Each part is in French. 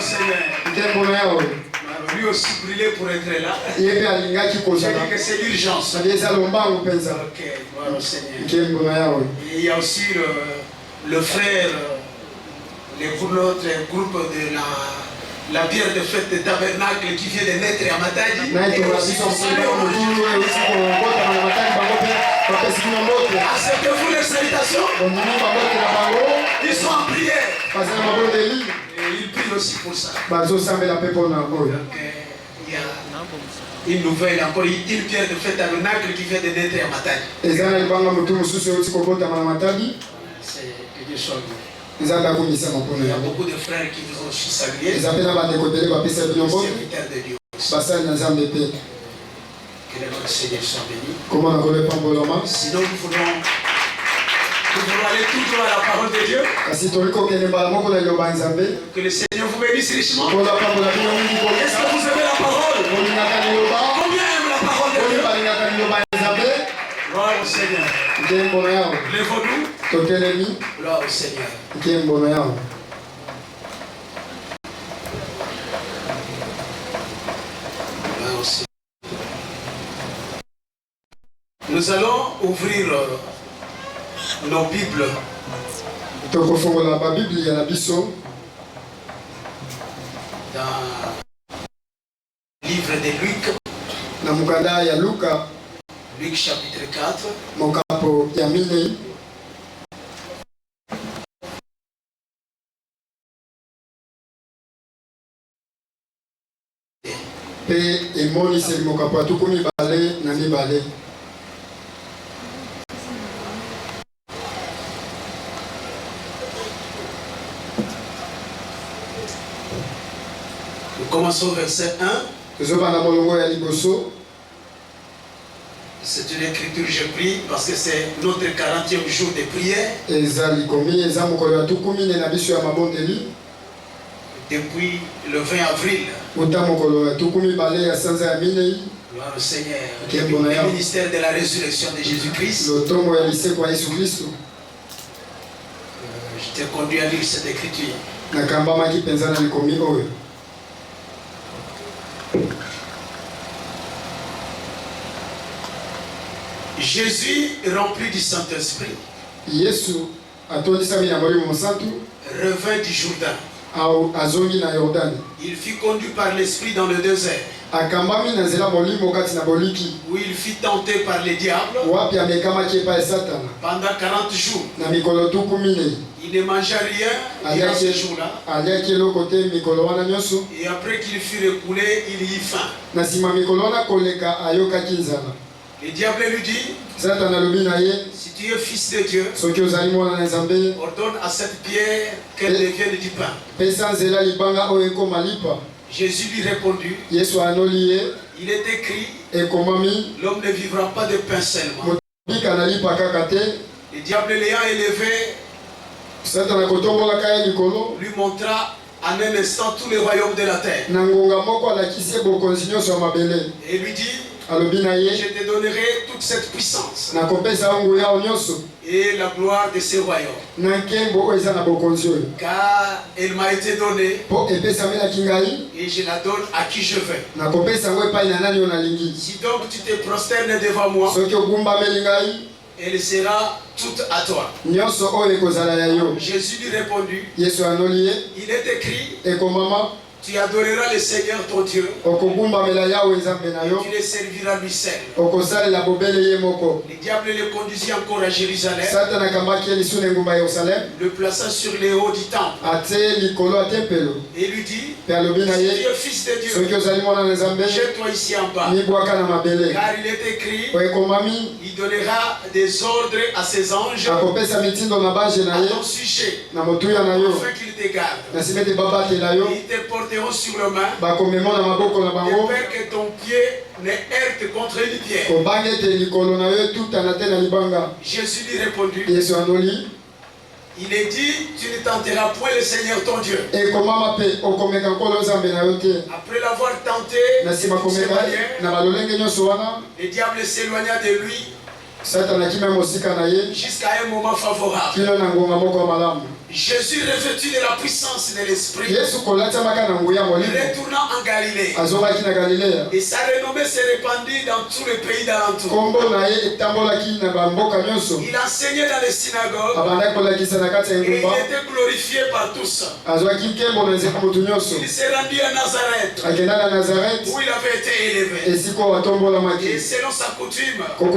au Seigneur. Lui aussi brûlé pour être là. J'ai dit que c'est l'urgence. Ok, gloire au Seigneur. Et il y a aussi le frère, notre groupe de la pierre de fête de tabernacle qui vient de naître à Matadi. Acceptez-vous les salutations? Ils sont en prière. Et ils prient aussi pour ça. Donc, il y a une nouvelle, encore une pierre de fête tabernacle qui vient de naître à Matadi. C'est que Dieu soit loué. Il y a beaucoup de frères qui vous ont aussi salué. Les serviteurs de Dieu. Que notre Seigneur soit béni. Sinon, nous voulons aller tout droit à la parole de Dieu. Que le Seigneur vous bénisse richement. Est-ce que vous aimez la parole? Combien aiment la parole de Dieu? Gloire au Seigneur. Lèvons-nous. Gloire au Seigneur. Gloire au Seigneur. Nous allons ouvrir nos Bibles. Dans le livre de Luc. Luc chapitre 4. Nous commençons au verset 1. C'est une écriture que j'ai pris parce que c'est notre 40e jour de prière. Depuis le 20 avril. Gloire au Seigneur. Le ministère de la résurrection de Jésus-Christ. Je t'ai conduit à lire cette écriture. Jésus, rempli du Saint-Esprit, revint du Jourdain. Il fut conduit par l'Esprit dans le désert, où il fut tenté par les diables pendant 40 jours. Il ne mangea rien durant ce jour-là. Et après qu'il fut reculé, il y eut faim. Le diable lui dit, si tu es fils de Dieu, ordonne à cette pierre qu'elle devienne du pain. Jésus lui répondit, il est écrit, l'homme ne vivra pas de pain seulement. Le diable l'ayant élevé, lui montra en un instant tous les royaumes de la terre. Et lui dit, je te donnerai toute cette puissance et la gloire de ces royaumes, car elle m'a été donnée et je la donne à qui je veux. Si donc tu te prosternes devant moi, elle sera toute à toi. Jésus lui répondit, il est écrit, tu adoreras le Seigneur ton Dieu et tu le serviras lui seul. Le diable le conduisit encore à Jérusalem, le plaça sur les hauts du temple et lui dit, si tu es fils de Dieu, jette-toi ici en bas, car il est écrit, il donnera des ordres à ses anges à ton sujet, afin qu'ils te gardent. Ils te porteront sur le main, de peur que ton pied ne heurte contre une pierre. Jésus lui répondit, il est dit, tu ne tenteras point le Seigneur ton Dieu. Après l'avoir tenté, le diable s'éloigna de lui jusqu'à un moment favorable. Jésus revêtu de la puissance de l'esprit, retournant en Galilée, et sa renommée s'est répandue dans tout le pays d'alentour. Il enseignait dans les synagogues et il était glorifié par tous. Il s'est rendu à Nazareth où il avait été élevé. Et selon sa coutume, il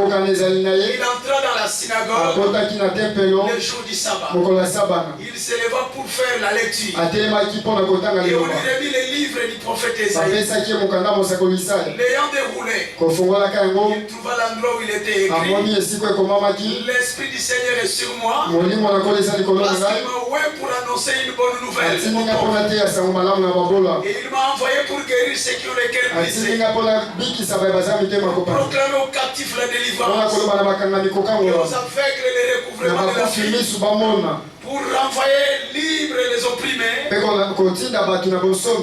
entra dans la synagogue le jour du sabbat. Il s'éleva pour faire la lecture. Et on lui remit les livres du prophète Esaïe. L'ayant déroulé, il trouva l'endroit où il était écrit: l'Esprit du Seigneur est sur moi, parce qu'il m'a oint pour annoncer une bonne nouvelle. Et il m'a envoyé pour guérir ceux qui ont les cœurs brisés, pour proclamer aux captifs la délivrance, et aux aveugles le recouvrement de la vue, pour renvoyer libres les opprimés,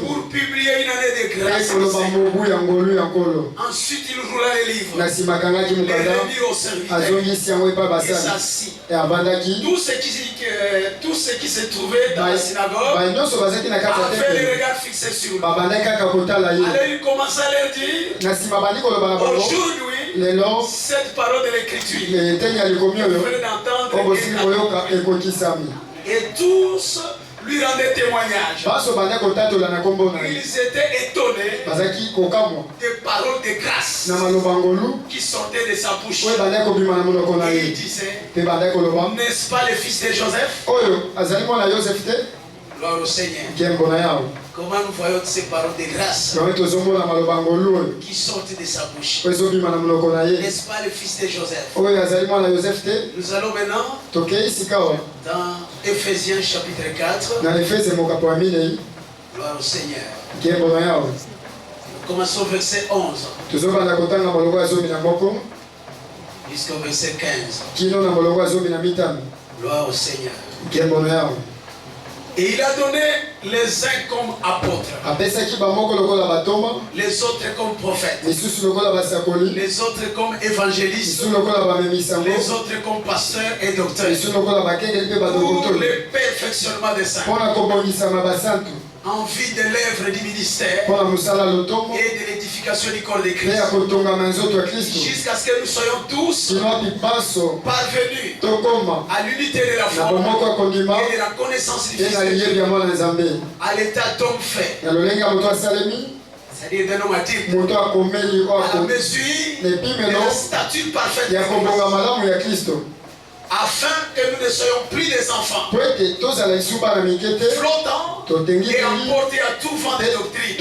pour publier une année de grâce. Ensuite il roula les livres, les remit au serviteur et s'assit. Tout ce qui se trouvait dans la synagogue avait le regard fixé sur lui. Alors il commença à leur dire: aujourd'hui, cette parole de l'écriture, vous venez d'entendre, et tous lui rendaient témoignage. Ils étaient étonnés des paroles de grâce qui sortaient de sa bouche. Et il disait: n'est-ce pas le fils de Joseph? Gloire au Seigneur. Comment nous voyons ces paroles de grâce qui sortent de sa bouche? N'est-ce pas le fils de Joseph? Nous allons maintenant dans Éphésiens chapitre 4. Gloire au Seigneur. Nous commençons au verset 11 jusqu'au verset 15. Gloire au Seigneur. Et il a donné les uns comme apôtres, les autres comme prophètes, les autres comme évangélistes, les autres comme pasteurs et docteurs, pour le perfectionnement des saints, en vue de l'œuvre du ministère et de l'édification du corps de Christ, jusqu'à ce que nous soyons tous parvenus à l'unité de la foi et de la connaissance du Fils de Dieu, à l'état d'homme fait, c'est-à-dire d'un homme adulte, à la mesure de la stature parfaite de Christ, afin que nous ne soyons plus des enfants flottants et emportés à tout vent de doctrine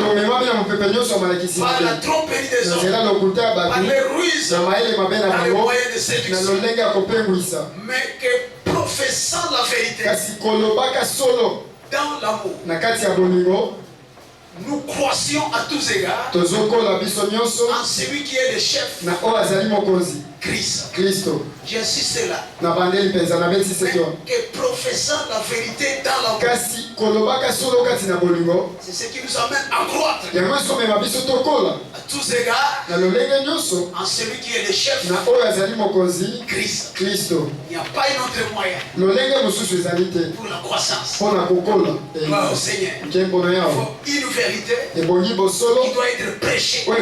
par la tromperie des hommes, par les ruses, par les moyens de séduction, mais que professant la vérité dans l'amour, nous croissions à tous égards en celui qui est le chef, Christ. J'insiste là. Mais que professant la vérité dans l'amour, c'est ce qui nous amène à croître à tous égards en celui qui est le chef, Christ. Il n'y a pas un autre moyen pour la croissance. Gloire au Seigneur. Il faut une vérité qui doit être prêchée dans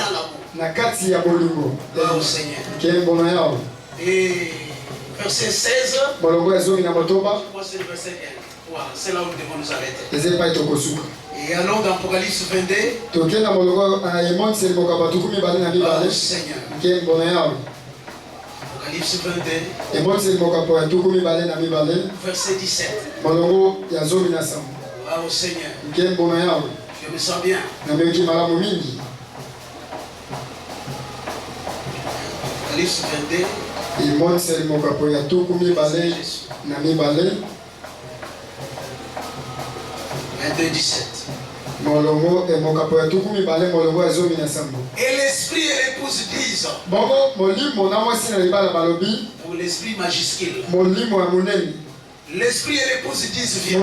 l'amour. Gloire au Seigneur. Et verset 16, moi c'est le verset 1. Voilà, c'est là où nous devons nous arrêter. Et allons dans Apocalypse 22. Gloire au Seigneur. Apocalypse 22, verset 17. Gloire au Seigneur. Je me sens bien. Apocalypse 22. 22:17. Et l'esprit et l'épouse disent, pour l'esprit majuscule, l'esprit et l'épouse disent viens.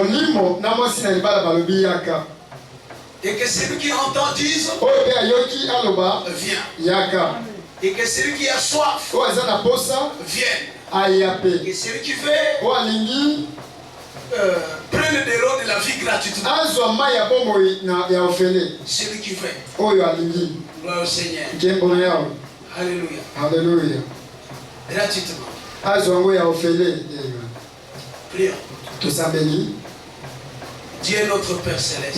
Et que celui qui entend dise viens. Et que celui qui a soif vienne. Et que celui qui veut prenne de l'eau de la vie gratuitement. Celui qui fait. Gloire au Seigneur. Alléluia. Alléluia. Gratuitement. Prions. Dieu est notre Père Céleste.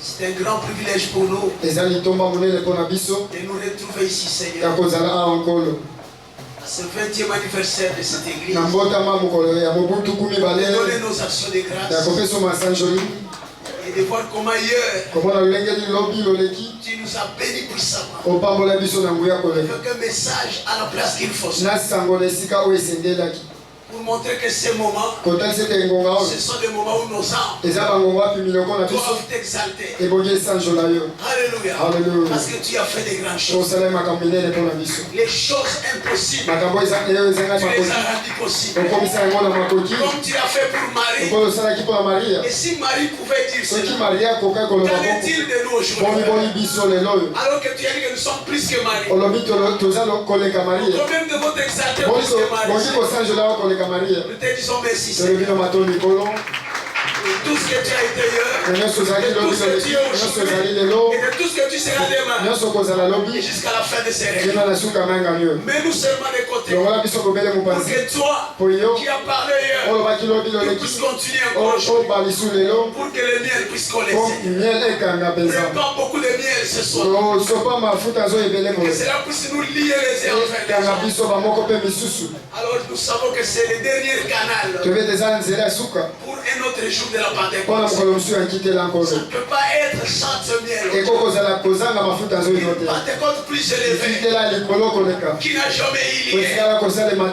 C'est un grand privilège pour nous de nous retrouver ici, Seigneur. À ce 20e anniversaire de cette église. De donner nos actions de grâce. Et de voir comment hier tu nous as bénis puissamment. Avec un message à la place qu'il faut. Pour montrer que ces moments, ce sont des moments où nos âmes doivent t'exalter. Alléluia. Parce que tu as fait des grandes choses. Les choses impossibles, tu les as rendues possibles. Comme tu as fait pour Marie. Et si Marie pouvait dire cela, qu'en est-il de nous aujourd'hui? Alors que tu as dit que nous sommes plus que Marie. Nous même devons t'exalter plus que Marie. Nous te disons merci, Seigneur. Tout ce que tu as été hier, et tout ce que tu es aujourd'hui, et de tout ce que tu seras demain, et jusqu'à la fin de ces règles. Mais nous seulement les côtés, pour que toi, qui as parlé hier, tu puisses continuer encore aujourd'hui, pour que le miel puisse coller. Prépare beaucoup de miel ce soir, que cela puisse nous lier les uns envers les autres. Alors nous savons que c'est le dernier canal pour un autre jour de la Pentecôte. Ça ne peut pas être sans ce miel. Une Pentecôte plus élevée qui n'a jamais eu lié.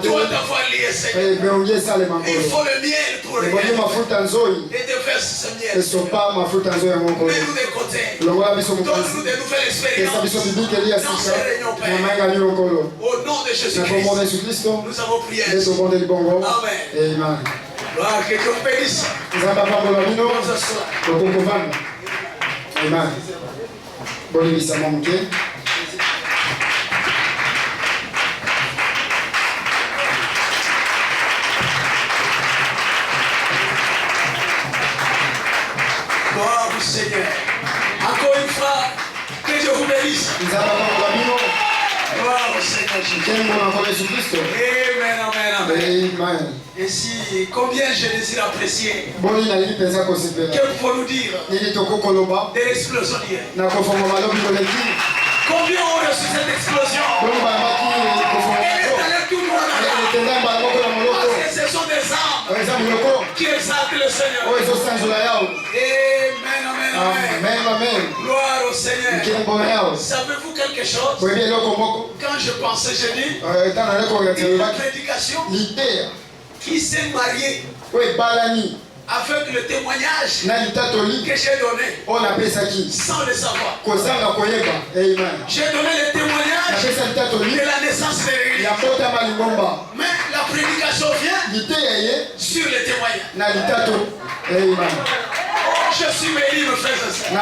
Doit avoir lié, Seigneur. Il faut le miel pour le miel. Et de verser ce miel. Mets-nous de côté. Donne-nous de nouvelles expériences dans ces réunions, Père. Au nom de Jésus-Christ, nous avons prié. Amen. Gloire, que Dieu bénisse. Amen. Gloire au Seigneur. Encore une fois, que Dieu vous bénisse. Gloire au Seigneur Jésus. Amen, amen, amen. Et si, combien je désire apprécier, que pouvons-nous dire de l'explosion d'hier? Combien ont reçu cette explosion? Elle est allée tout droit là-bas. Parce que ce sont des âmes qui exaltent le Seigneur. Amen, amen. Gloire au Seigneur. Savez-vous quelque chose? Quand je pensais, j'ai dit, une prédication qui s'est mariée avec le témoignage que j'ai donné sans le savoir. J'ai donné le témoignage de la naissance de l'église. Mais la prédication vient sur le témoignage. Je suis béni, mes frères et sœurs.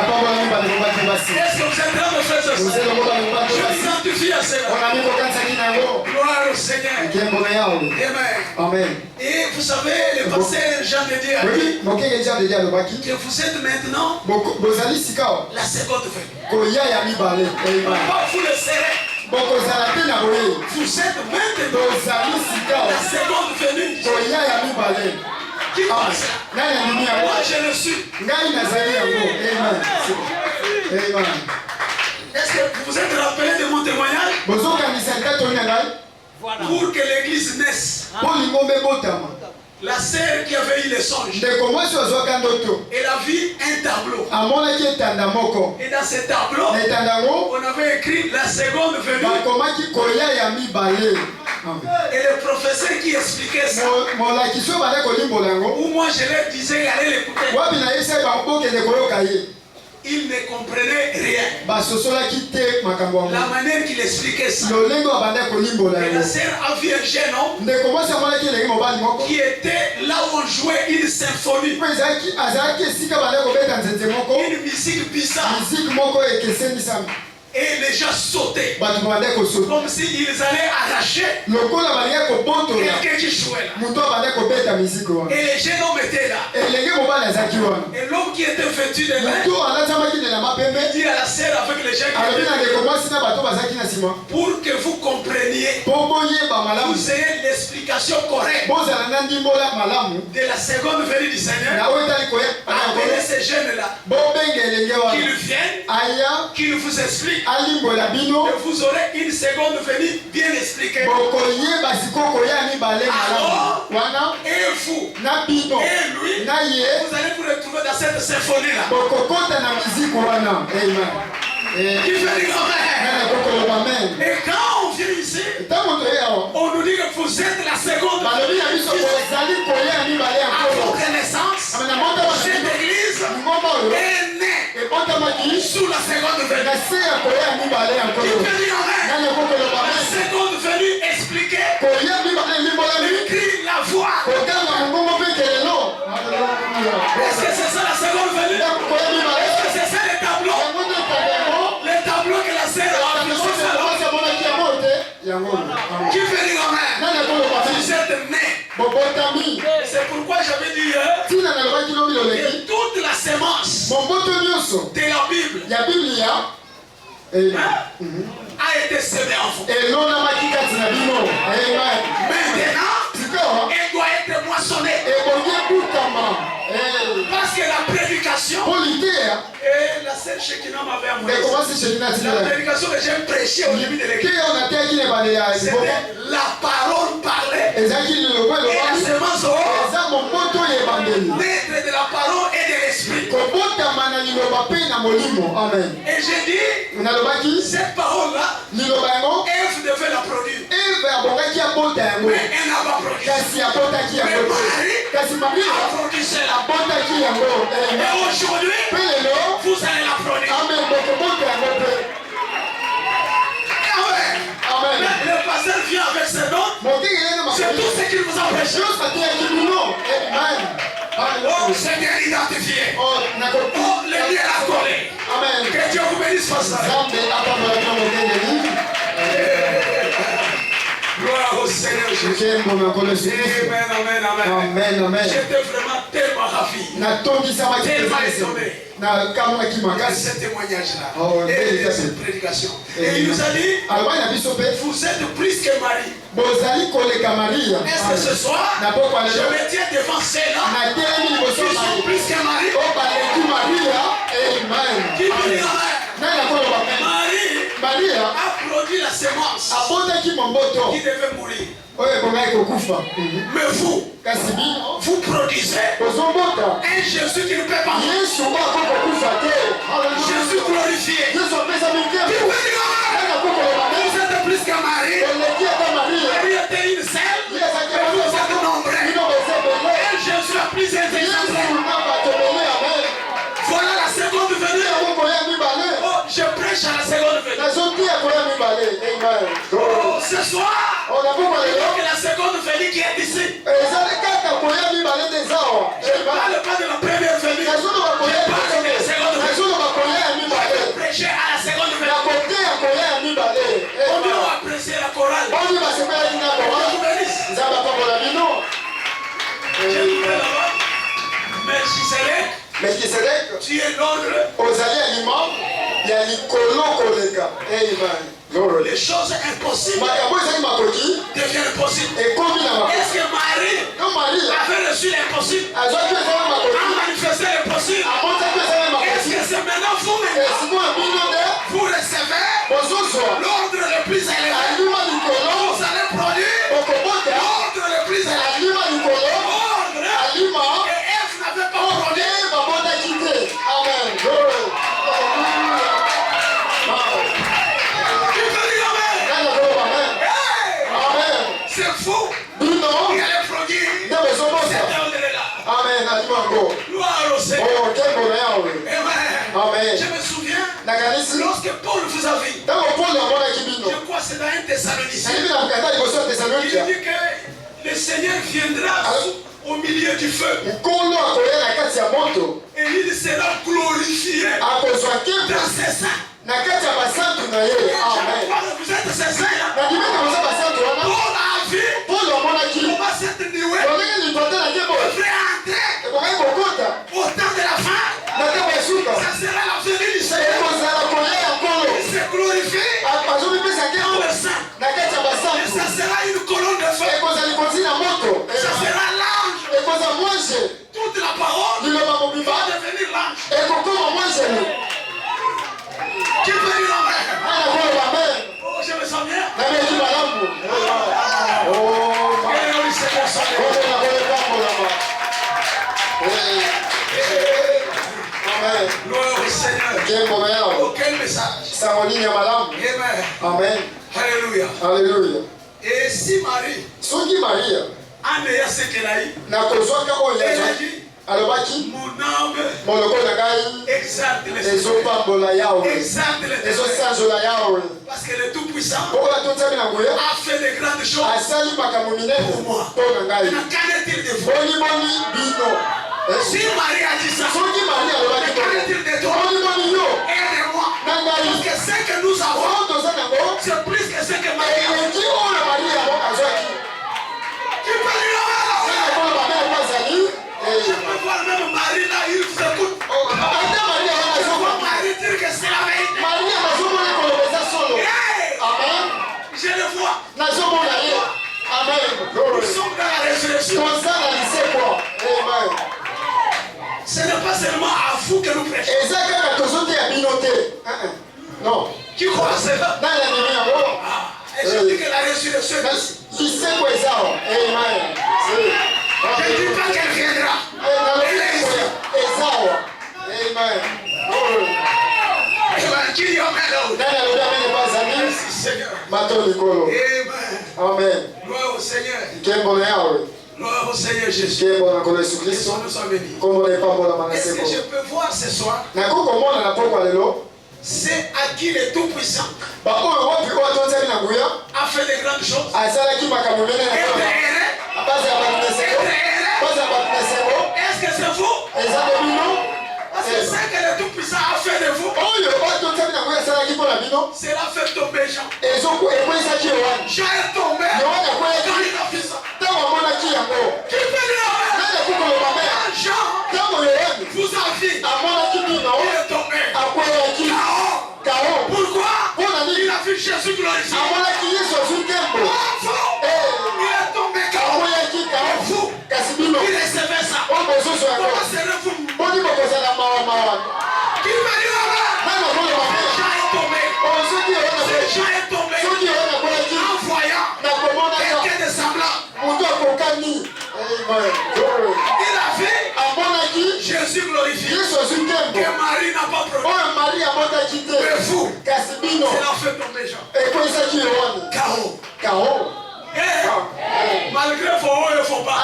Est-ce que vous êtes là, mes frères et sœurs? Je m'identifie à cela. Gloire au Seigneur. Amen. Et vous savez, le pasteur Jean de Dieu a dit que vous êtes maintenant la seconde venue. Pas vous le serez. Vous êtes maintenant la seconde venue. Qui passe? Moi je le suis. Est-ce que vous vous êtes rappelé de mon témoignage? Pour que l'église naisse. La sœur qui avait eu le songe, elle a vu un tableau. Et dans ce tableau, on avait écrit la seconde venue. Et le professeur qui expliquait ça, ou moi je leur disais allez l'écouter, il ne comprenait rien. La manière qu'il expliquait ça. Et la sœur a vu un jeune homme qui était là où on jouait une symphonie. Une musique bizarre. Et Et les gens sautaient. Comme s'ils allaient arracher quelqu'un qui jouait là. Et les jeunes hommes étaient là. Et l'homme qui était vêtu de lin dit à la sœur avec les gens pour que vous compreniez, vous ayez l'explication correcte de la seconde venue du Seigneur. Appelez ces jeunes-là qu'ils viennent, qu'ils vous expliquent. Et vous aurez une seconde venue bien expliquée. Alors, et vous, et lui, vous allez vous retrouver dans cette symphonie-là. Qui fait du amen. Et quand on vient ici, on nous dit que vous êtes la seconde venue. À votre naissance, cette église est née sous la seconde venue. Qui fait du amen. La seconde venue expliquée, écrit la voix. Est-ce que c'est ça la seconde venue? Est-ce que c'est ça les tableaux? Les tableaux que la sœur a appris. Qui fait du amen. Vous êtes nés. C'est pourquoi j'avais dit que toute la sémence de la Bible a été semée en vous. Maintenant, elle doit être moissonnée. Parce que la prédication, et la sœur Shekinah m'avait amené. La prédication que j'ai prêchée au début de l'église, c'était la parole parlée et la semence naître de la parole et de l'esprit. Et j'ai dit, cette parole-là, Ève devait la produire. Mais elle n'a pas produit. Mais Marie a produit cela. Et aujourd'hui, vous allez la produire. Amen. Le pasteur vient avec ses dons. C'est tout ce qu'il vous a prêché. Oh, Seigneur identifié. Oh, le lieu a collé. Amen. Que Dieu vous bénisse pour ça. Gloire au Seigneur Jésus. Amen. J'étais vraiment tellement ravi. Tellement étonné. De ce témoignage-là. Et de cette prédication. Et il nous a dit, vous êtes plus que Marie. Est-ce que ce soir, je me tiens devant ceux-là qui sont plus que Marie? Qui peut dire Marie a produit la sémence qui devait mourir. Mais vous produisez un Jésus qui ne peut pas mourir. Jésus glorifié. Vous êtes plus que Marie. Marie était une seule, mais vous êtes nombreux. Et Jésus a plus intelligent. Voilà la seconde venue. Oh, je prêche à la seconde venue. Oh, ce soir, que la seconde venue qui est ici. Je ne parle pas de la première venue. Je parle de la seconde venue. Je vais prêcher à la seconde venue. On doit apprécier la chorale. Je vous bénisse. Je vous bénis là-bas. Melchisedec, tu es l'ordre. Les choses impossibles deviennent possibles. Est-ce que Marie avait reçu l'impossible? A manifesté l'impossible? Est-ce que c'est maintenant vous recevez l'ordre le plus élevé? Vous allez produire l'ordre le plus élevé. L'ordre que Ève n'avait pas produit. C'est fou. Il allait produire cet ordre-là. Amen. Gloire au Seigneur. Amen. Je me souviens, lorsque Paul vous a vu, je crois que c'est dans un Thessaloniciens, il dit que le Seigneur viendra au milieu du feu. Et il sera glorifié dans ses saints. Auquel message? Amen. Amen. Alléluia. Alléluia. Et si Marie, Maria, a ce qu'elle a eu, elle a dit, mon âme exalte les parce que le Tout-Puissant a fait de grandes choses pour moi. Qu'en est-il de vous? Si Marie a dit ça, qu'en est-il de toi? Aide-moi. Parce que ce que nous avons, c'est plus que ce que Marie a. Tu peux dire je peux voir même Marie là, il vous écoute. Je vois Marie dire que c'est la vérité. Amen. Je le vois. Amen. Nous sommes dans la résurrection. Amen. Ce n'est pas seulement à vous que nous prêchons. Non. Qui croit à cela? Et je dis que la résurrection est ici. Amen. Je ne dis pas qu'elle viendra. Elle est ici. Amen. Qui dit amen? Merci Seigneur. Amen. Gloire au Seigneur. Gloire au Seigneur Jésus. Nous sommes bénis. Est-ce que je peux voir ce soir? C'est à qui le Tout-Puissant a fait de grandes choses. Est-ce que c'est vous? Parce que ce que le Tout-Puissant a fait de vous, cela fait tomber Jean. Jean est tombé quand il a fait ça. Qui peut dire Jean vous a vu, il est tombé. Pourquoi? Il a vu Jésus glorifié. Il est tombé KO. Il recevait ça. Comment serez-vous? Qui veut dire Jean est tombé. Jean est tombé en voyant quelqu'un de semblant. Il a vu Jésus glorifié que Marie n'a pas produit. Mais vous, cela fait tomber Jean. KO. Malgré vos hauts et vos bas,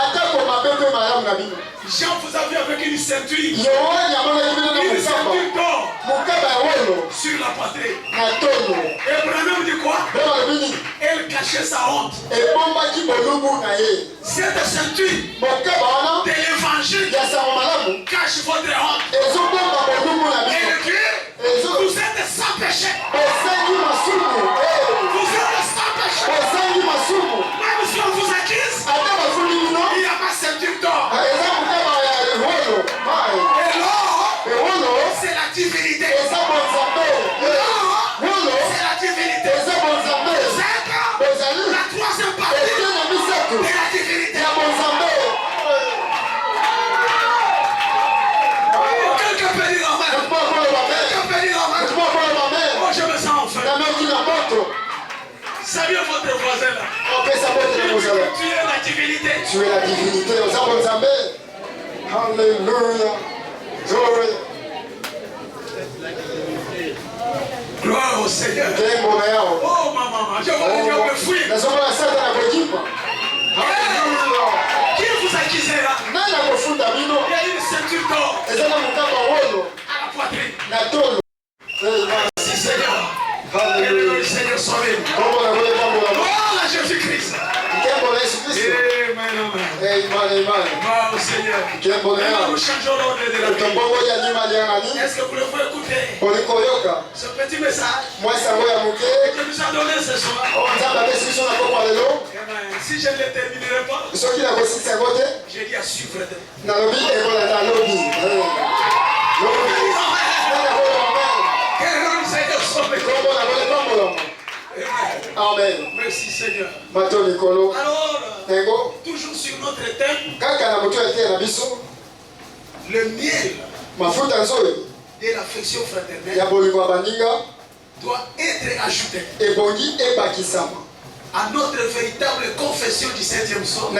Jean vous a vu avec une ceinture d'or sur la poitrine. Et Branham dit quoi? Elle cachait sa honte. Cette ceinture de l'évangile cache votre honte. Et le Dieu, vous êtes sans péché. Vous êtes sans péché. Même si on vous accuse, il n'y a pas ceinture d'or. Et l'or, c'est la divinité. L'or, c'est la divinité. C'est la troisième partie de la divinité. Quelqu'un peut dire amen. Quelqu'un peut dire amen. Moi je me sens en feu. Salut votre voisin là. Tu es la divinité. Tu es la divinité. Alléluia. Glory. Gloire au Seigneur. Oh maman, je vois les diables fuir. Qui vous accuse là? Il y a une ceinture d'or à la poitrine. Merci Seigneur. Alléluia. Le Seigneur soit béni. Gloire à Jésus-Christ. Amen. Gloire au Seigneur. Maintenant nous changeons l'ordre de la vie. Est-ce que vous le pouvez écouter? Ce petit message que nous a donné ce soir. Amen. Si je ne le terminerai pas, j'ai dit à suivre. Que le Seigneur soit béni. Amen. Merci Seigneur. Alors, toujours sur notre thème, le miel de l'affection fraternelle doit être ajouté. à notre véritable confession du 7e psaume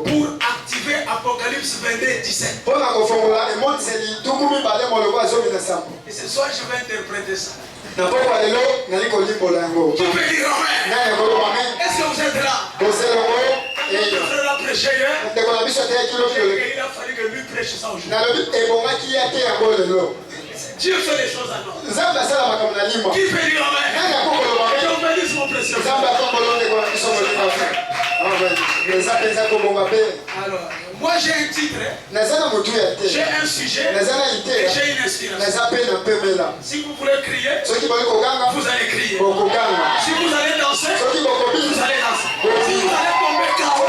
pour activer Apocalypse 22, 17. Et ce soir, je vais interpréter ça. Qui peut dire Amen? Est-ce que vous êtes là? Le frère a prêché hier. Il a fallu que lui prêche ça aujourd'hui. Dieu fait les choses à nous. Qui peut dire Amen? Je vous bénisse mon précieux. Alors, moi j'ai un titre, j'ai un sujet et j'ai une inspiration. Si vous voulez crier, vous allez crier. Si vous allez danser, vous allez danser. Si vous allez tomber KO,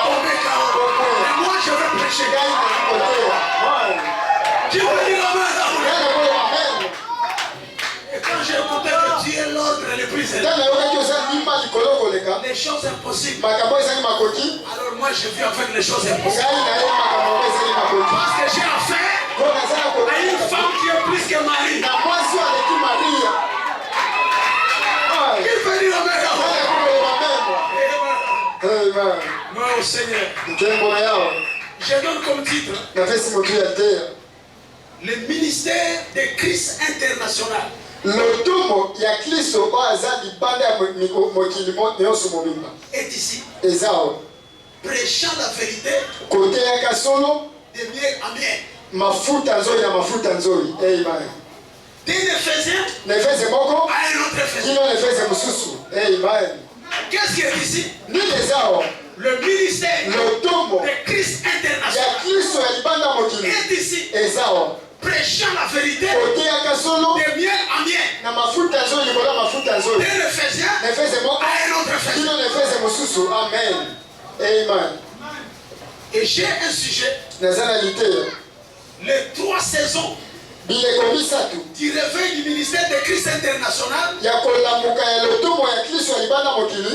tombez KO. Et moi je vais prêcher. Qui peut dire Amen? Et quand j'ai écouté que Dieu est l'ordre et le plus élevé, les choses impossibles, alors moi je vis avec les choses impossibles. Parce que j'ai affaire à une femme qui est plus que Marie. Qui peut dire Amen? Moi au Seigneur, je donne comme titre le ministère de Christ international. Est ici. Prêchant la vérité de miel à miel. D'un Éphésiens à un autre Éphésien. Qu'est-ce qui est ici? Le ministère de Christ international est ici. Prêchant la vérité de miel à miel. D'un Éphésiens à un autre Éphésien. Amen. Amen. Et j'ai un sujet. Les 3 saisons du réveil du ministère de Christ international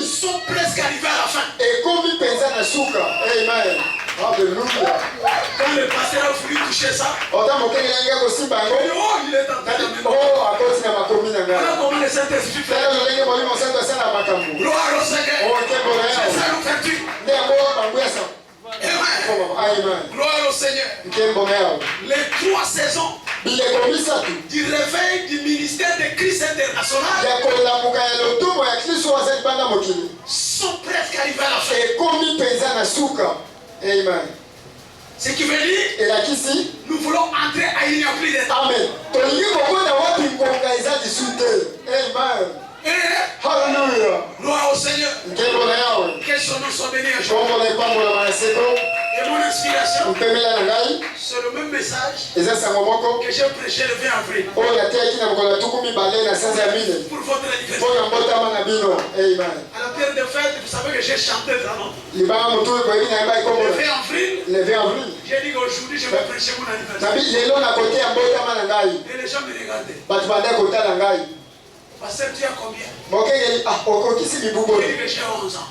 sont presque arrivés à la fin. Amen. Alléluia. Quand le pasteur a voulu toucher ça, il dit, oh, il est en train de me voilà comment le Saint-Esprit fait. Gloire au Seigneur. C'est ça l'ouverture. Amen. Gloire au Seigneur. Les 3 saisons du réveil du ministère de Christ international sont presque arrivés à la fin. Amen. Ce qui veut dire, nous voulons entrer à il n'y a plus de temps. Amen. Hallelujah. Gloire au Seigneur. Que son nom soit béni à jour. Et mon inspiration, c'est le même message que j'ai prêché le 20 avril. Pour votre anniversaire. À la période de fête, vous savez que j'ai chanté vraiment. Le 20 avril, j'ai dit qu'aujourd'hui je vais prêcher mon anniversaire. Et les gens me regardaient. Pasteur, tu as combien? J'ai dit que j'ai 11 ans.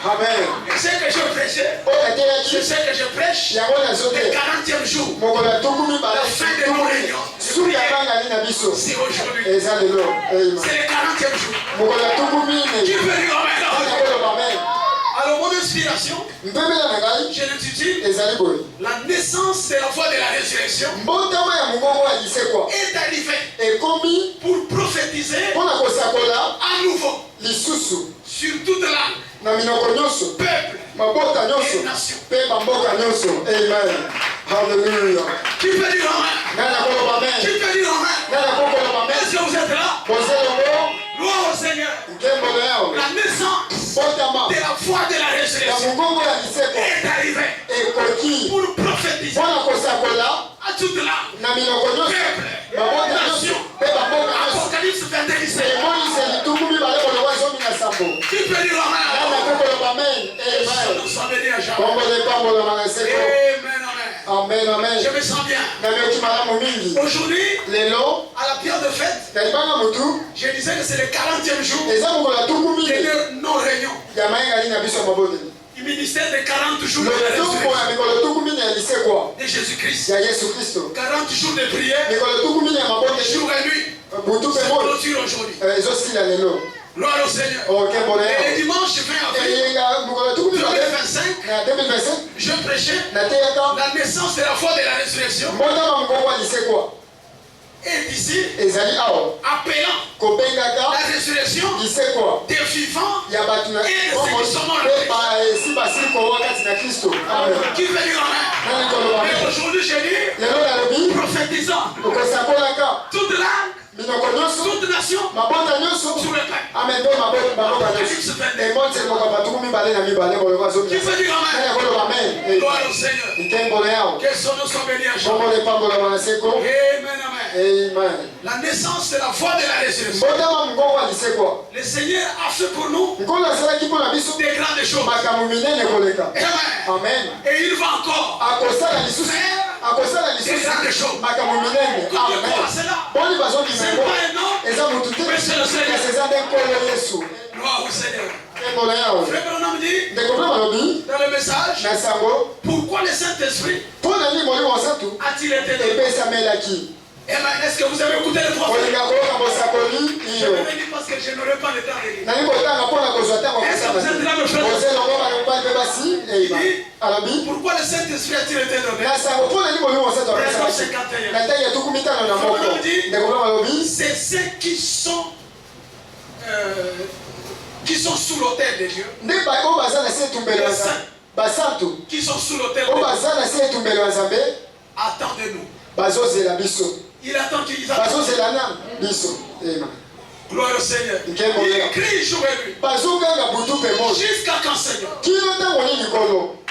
Amen. Je sais que je prêchais. Je sais que je prêche le 40e jour. La fin de nos réunions. C'est aujourd'hui. C'est le 40e jour. Qui peut dire Amen? Alors mon inspiration, je l'intitule la naissance de la foi de la résurrection est arrivée pour prophétiser à nouveau sur toute langue, peuple et nation. Amen. Hallelujah. Qui peut dire Amen? Qui peut dire Amen? Est-ce que vous êtes là? Gloire au Seigneur. La naissance de la foi de la résurrection est arrivée pour prophétiser à toute langue, peuple, nation. Apocalypse 22, 17. Qui peut dire Amen? Nous sommes bénis à jamais. Amen, amen. Je me sens bien. Aujourd'hui, à la période de fête, je disais que c'est le 40e jour de nos réunions. Le ministère de 40 jours de Jésus-Christ. 40 jours de prière. Jour et nuit. C'est clôture aujourd'hui. Gloire au Seigneur. Et le dimanche 20 avril 2025, je prêchais la naissance de la foi de la résurrection. Et ici, appelant la résurrection des vivants et de ceux qui sont morts. Qui veut dire amen? Mais aujourd'hui, j'ai dit, prophétisant toute langue, toute nation, sur le peuple. Qui veut dire amen? Gloire au Seigneur. Que son nom soit béni à jamais. Amen. La naissance de la foi de la résurrection. Le Seigneur a fait pour nous des grandes choses. Amen. Et il va encore faire des grandes choses. C'est pas un homme, mais c'est le Seigneur. Gloire au Seigneur. Frère Branham dit dans le message, pourquoi le Saint-Esprit a-t-il été donné? Est-ce que vous avez écouté le prophète? Je vais le dire parce que je n'aurai pas le temps de lire. Est-ce que vous êtes là, le frère? Il dit, pourquoi le Saint-Esprit a-t-il été donné? Verset 51. C'est ceux qui sont sous l'autel de Dieu. Les saints qui sont sous l'autel de Dieu. Attendez-nous. Il attend qu'ils attendent. Gloire au Seigneur. Il crie jour et nuit. Jusqu'à quand, Seigneur?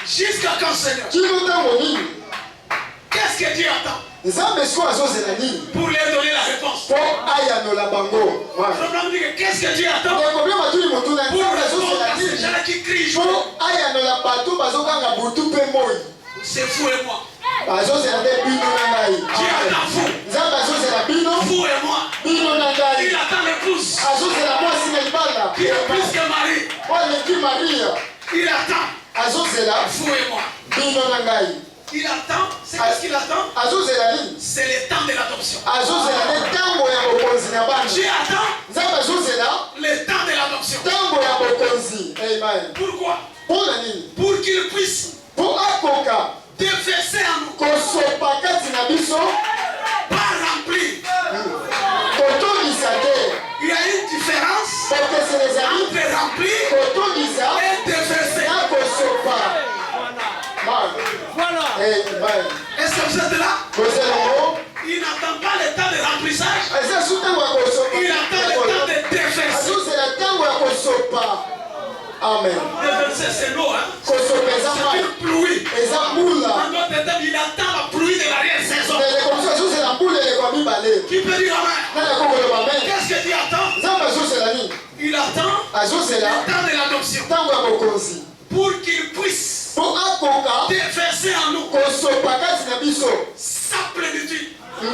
Jusqu'à quand, Seigneur? Qu'est-ce que Dieu attend? Pour lui donner la réponse. Problème dit que qu'est-ce que Dieu attend? Pour répondre à ces gens-là qui crient jour et nuit. C'est vous et moi. Dieu attend vous. Vous et moi. Il attend l'épouse qui est plus que Marie. Il attend vous et moi. Il attend, c'est qu'est-ce qu'il attend? C'est le temps de l'adoption. Dieu attend le temps de l'adoption. Pourquoi? Pour qu'il puisse déverser en nous. Pas rempli. Il y a une différence entre rempli et déverser. Voilà. Est-ce que vous êtes là? Il n'attend pas le temps de remplissage. Il attend le temps de déverser. Amen. Déverser, c'est l'eau, hein? C'est une pluie. En d'autres termes, il attend la pluie de l'arrière-saison. Qui peut dire amen? Qu'est-ce que Dieu attend? Il attend le temps de l'adoption. Pour qu'il puisse déverser en nous sa plénitude. Qui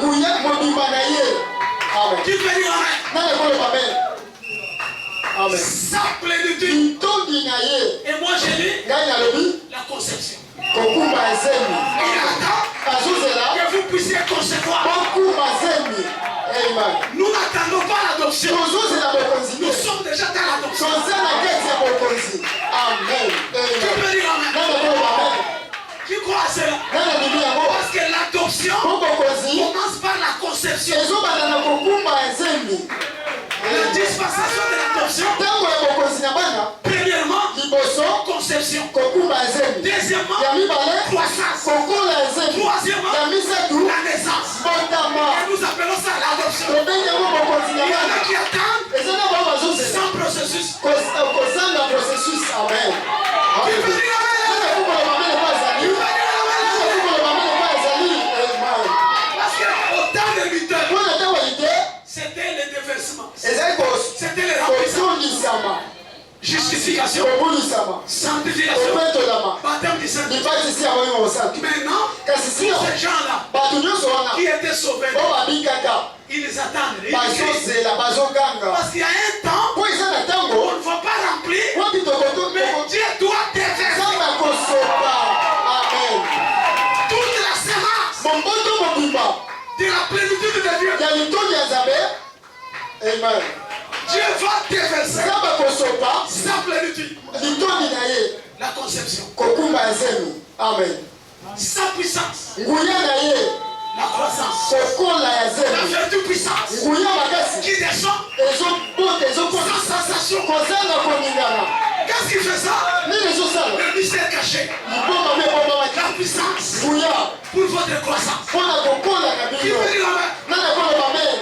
peut dire amen? Amen. Sa plénitude. Et moi j'ai dit la conception. Il attend que vous puissiez concevoir. Nous n'attendons pas l'adoption. Nous sommes déjà dans l'adoption. Amen. Qui peut dire amen? Qui croit à cela? Parce que l'adoption commence par la conception. La dispensation de l'adoption. Premièrement, conception. Deuxièmement, croissance. Troisièmement, la naissance. Et nous appelons ça l'adoption. Il y en a qui attendent sans processus. Amen. Qui peut dire amen? Parce qu'au temps de Luther, c'était le déversement. C'était le remplissement. Justification, sanctification, baptême du Saint-Esprit. Maintenant, tous ces gens-là qui étaient sauvés, ils les attendent. Parce qu'il y a un temps où on ne va pas remplir, mais Dieu doit déverser. Amen. Dieu va déverser sa plénitude. La conception. Amen. Sa puissance. La croissance. La vertu puissance. Qui descend. Sans sensation. Qu'est-ce qui fait ça? Le mystère caché. La puissance. Pour votre croissance. Qui veut dire amen?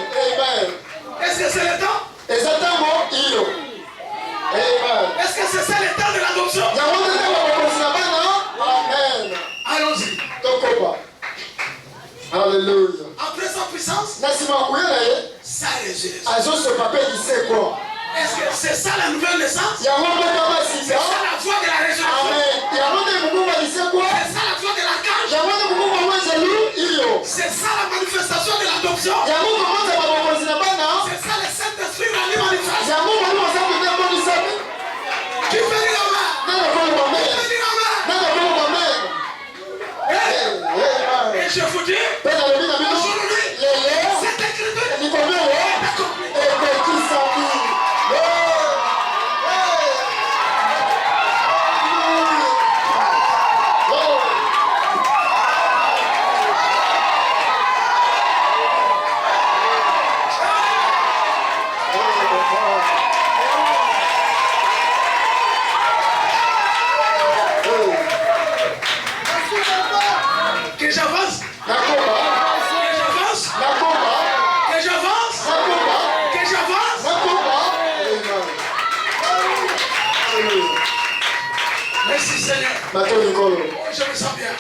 Est-ce que c'est le temps? Est-ce que c'est ça le temps de l'adoption? Amen. Allons-y. Alléluia. Après sa puissance, sa résurrection. Est-ce que c'est ça la nouvelle naissance? C'est ça la voie de la résurrection. C'est ça la voie de l'archange. C'est ça la manifestation de l'adoption. C'est ça le Saint-Esprit la manifeste. Qui peut dire amen? Et je vous dis, aujourd'hui, cette écriture est accomplie. Que j'avance. Merci Seigneur. Je me sens bien.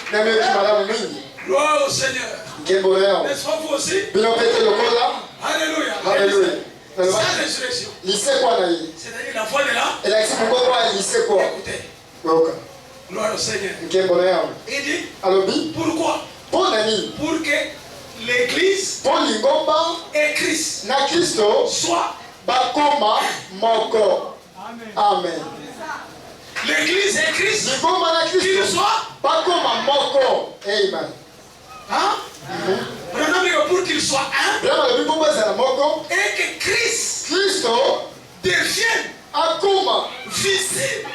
Gloire au Seigneur. N'est-ce pas vous aussi? Alléluia. Sa résurrection. C'est-à-dire la foi de là. Écoutez. Gloire au Seigneur. Il dit pourquoi? Pour que l'église et Christ soient Amen. L'église et Christ qu'ils soient. Amen. Hein? Pour qu'il soit un. Et que Christ devienne visible.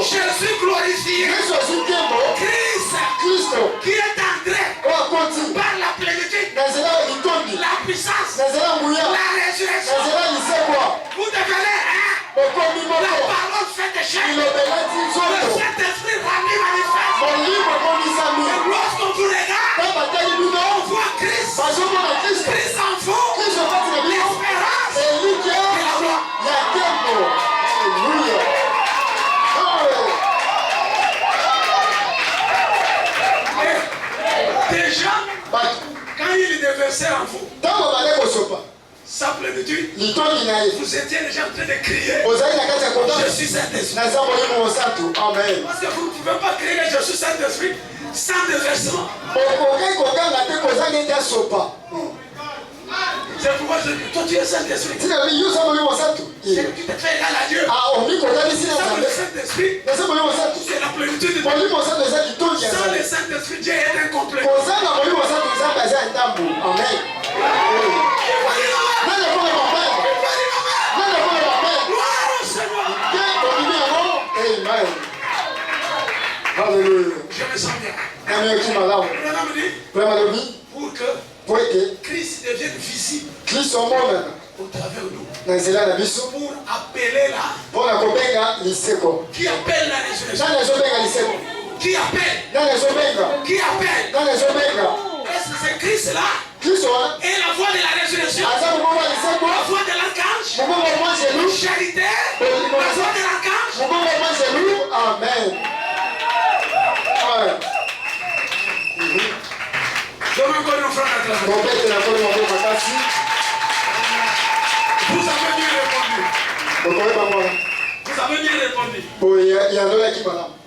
Jésus glorifié. Christ qui est entré par la plénitude, la puissance, la résurrection. Vous devenez la parole faite chair. Le Saint-Esprit rempli manifeste. Et lorsqu'on vous regarde, on voit Christ. Christ en vous. L'espérance de la gloire. Déjà, quand il déversait en vous sa plénitude, vous étiez déjà en train de crier je suis Saint-Esprit. Parce que vous ne pouvez pas crier je suis Saint-Esprit sans déversement. C'est pourquoi je dis toi tu es Saint-Esprit. Tu te fais égal à Dieu. Le Saint-Esprit, c'est la plénitude de Dieu. Sans le Saint-Esprit, Dieu est incomplet. Alléluia. Je me sens bien. Pour que Christ devienne visible au travers de nous. Pour appeler là. Qui appelle la résurrection? Qui appelle? Est-ce que c'est Christ là? Et la voix de la résurrection, la voix de l'archange, la charité, la voix de l'archange. Amen. Je vais encore une frère d'acclamation. Vous avez bien répondu. Vous avez bien répondu.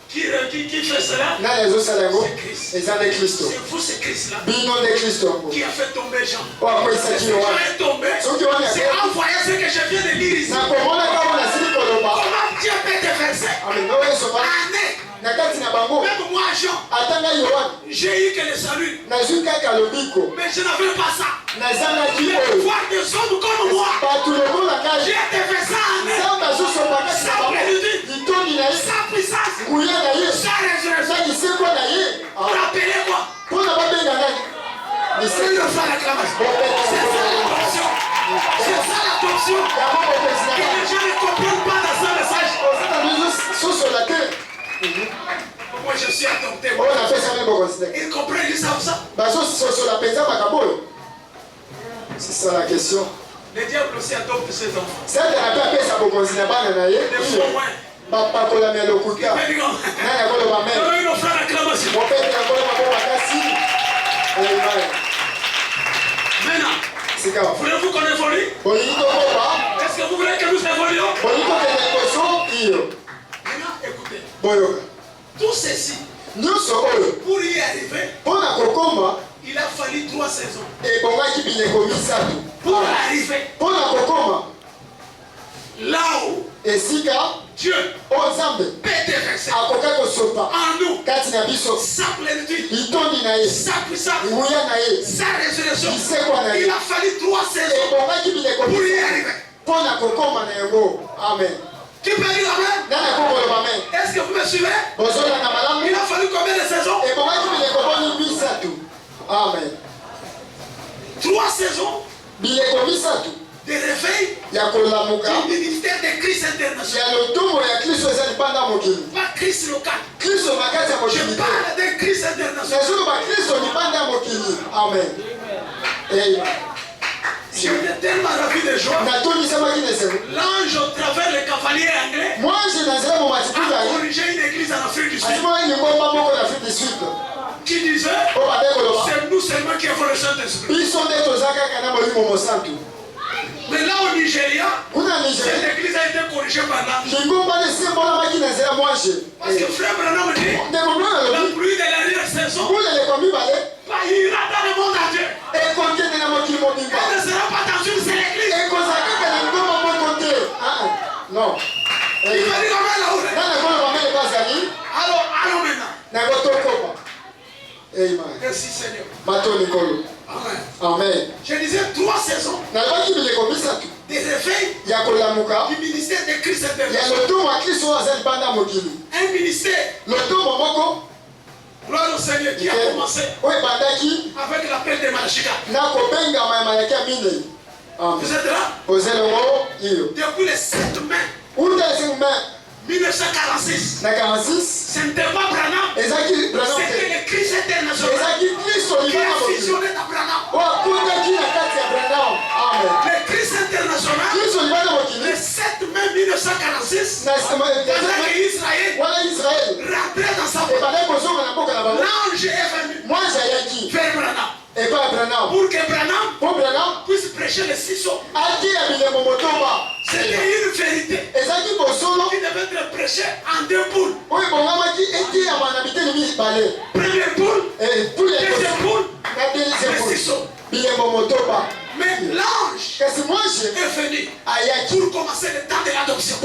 Qui fait cela? C'est Christ. C'est vous, c'est Christ là. Qui a fait tomber Jean? C'est Jean est tombé. C'est envoyé ce que je viens de lire ici. Comment Dieu peut te verser? Année. Même moi, Jean, j'ai eu que le salut. Mais je n'avais pas ça. Mais voir des hommes comme moi, j'ai été fait ça sans plénitude, sans puissance, sans résurrection. Pour appeler quoi? C'est le frère l'acclamation. C'est ça l'adoption. C'est ça l'adoption. Et les gens ne comprennent pas dans ce message. Moi je suis adopté. Ils comprennent, ils savent ça. C'est ça la question. Le diable aussi adopte ses enfants. C'est un maintenant, voulez-vous qu'on évolue? Est-ce que vous voulez que nous évoluions? Maintenant, écoutez. Tout ceci, pour y arriver, il a fallu 3 saisons. Pour arriver là où Dieu peut déverser en nous sa plénitude, sa puissance, sa résurrection. Il a fallu 3 saisons pour y arriver. Amen. Qui peut dire amen? Est-ce que vous me suivez? Il a fallu combien de saisons? Amen. 3 saisons de réveil du ministère de Christ international. Pas Christ local. Je parle de Christ international. Amen. J'étais tellement ravi de joie. L'ange au travers le cavalier anglais a corrigé une église en Afrique du Sud qui disait c'est nous seulement qui avons le Saint-Esprit. Mais là au Nigeria, cette église a été corrigée par l'ange. Parce que frère Branham dit la pluie de l'arrière-saison ira dans le monde entier. Elle ne sera pas dans une seule église. Non. Il va dire amen là-haut. Alors maintenant. Merci Seigneur. Amen. Amen. Je disais 3 saisons de réveil du ministère de Christ international. Un ministère, gloire au Seigneur, qui a commencé avec l'appel de Malachika. Vous êtes là? Depuis le 7 mai 1946. Ce n'était pas Branham. C'était le Christ international qui a fusionné dans Branham. Le Christ international, le 7 mai 1946, pendant qu'Israël rentrait dans sa peau, l'ange est venu vers Branham. Pour que Branham puisse prêcher le 6 eaux. C'était une vérité qui devait être prêchée en 2 poules. Première poule, deuxième poule, le 6 eaux. Mais l'ange est venu pour commencer le temps de l'adoption. Qui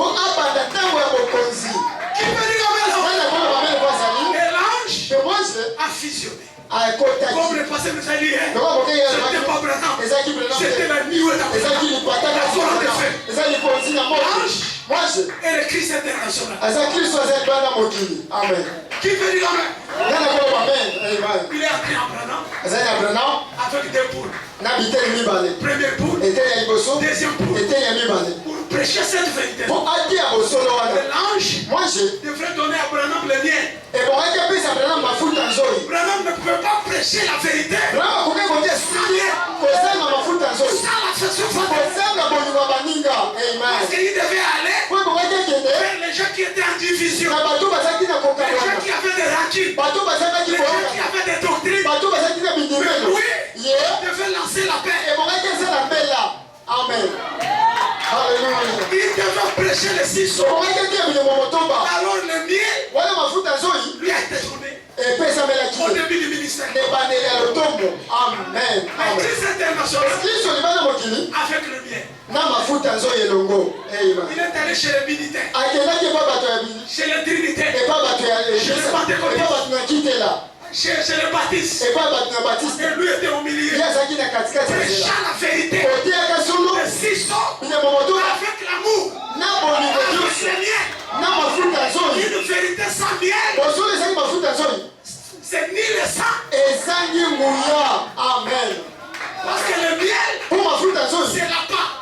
peut dire amen? Et l'ange a fusionné. Comme le passé nous a dit, c'était pas Branham, c'était la nuit où elle a fait la forme de feu. L'ange et le Christ international. Amen. Qui peut dire amen? Il est entré en Branham avec 2 poules. Première poule, deuxième poule, pour prêcher cette vérité. L'ange devrait donner à Branham le lien. Branham ne pouvait pas prêcher la vérité sans l'affection fatale. Parce qu'il devait aller vers les gens qui étaient en division, les gens qui avaient des rancunes, les gens qui avaient des doctrines. Mais lui, il devait lancer la paix. Amen. Alléluia. Il devait prêcher le 6 eaux. Alors le miel lui a été donné. Et Au début du ministère. Amen. L'église internationale avec le bien. Il est allé chez les militaires, chez les trinitaires, chez les pentecôtistes, chez les baptistes. Et lui était au milieu. Prêchant la vérité. Et si sort avec l'amour, avec le miel. Une vérité sans miel. C'est ni le sang. Amen. Parce que le miel, c'est la pâte.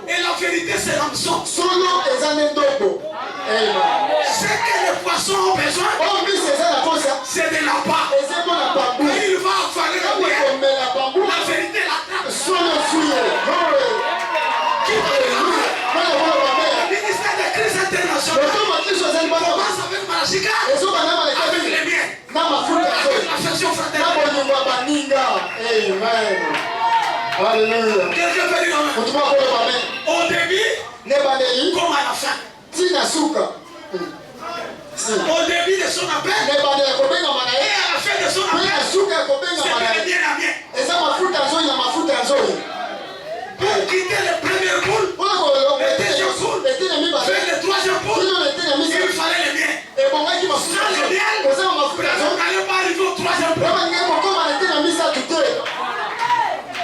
Et la vérité, c'est l'hameçon. Ce que les poissons ont besoin, c'est de la pâte. Quand il va avaler le miel, la vérité l'attrape. Qui va le ministère de Christ international commence avec Malachika, avec les miens, avec l'affection fraternelle. Amen. Alléluia. Quelqu'un peut dire amen. Au début, comme à la fin. Au début de son appel, et à la fin de son appel, c'est le bien à bien. Pour quitter le premier poule, le deuxième poule, faire le troisième poule, il fallait le bien. Sans le bien, on n'allait pas arriver au troisième poule.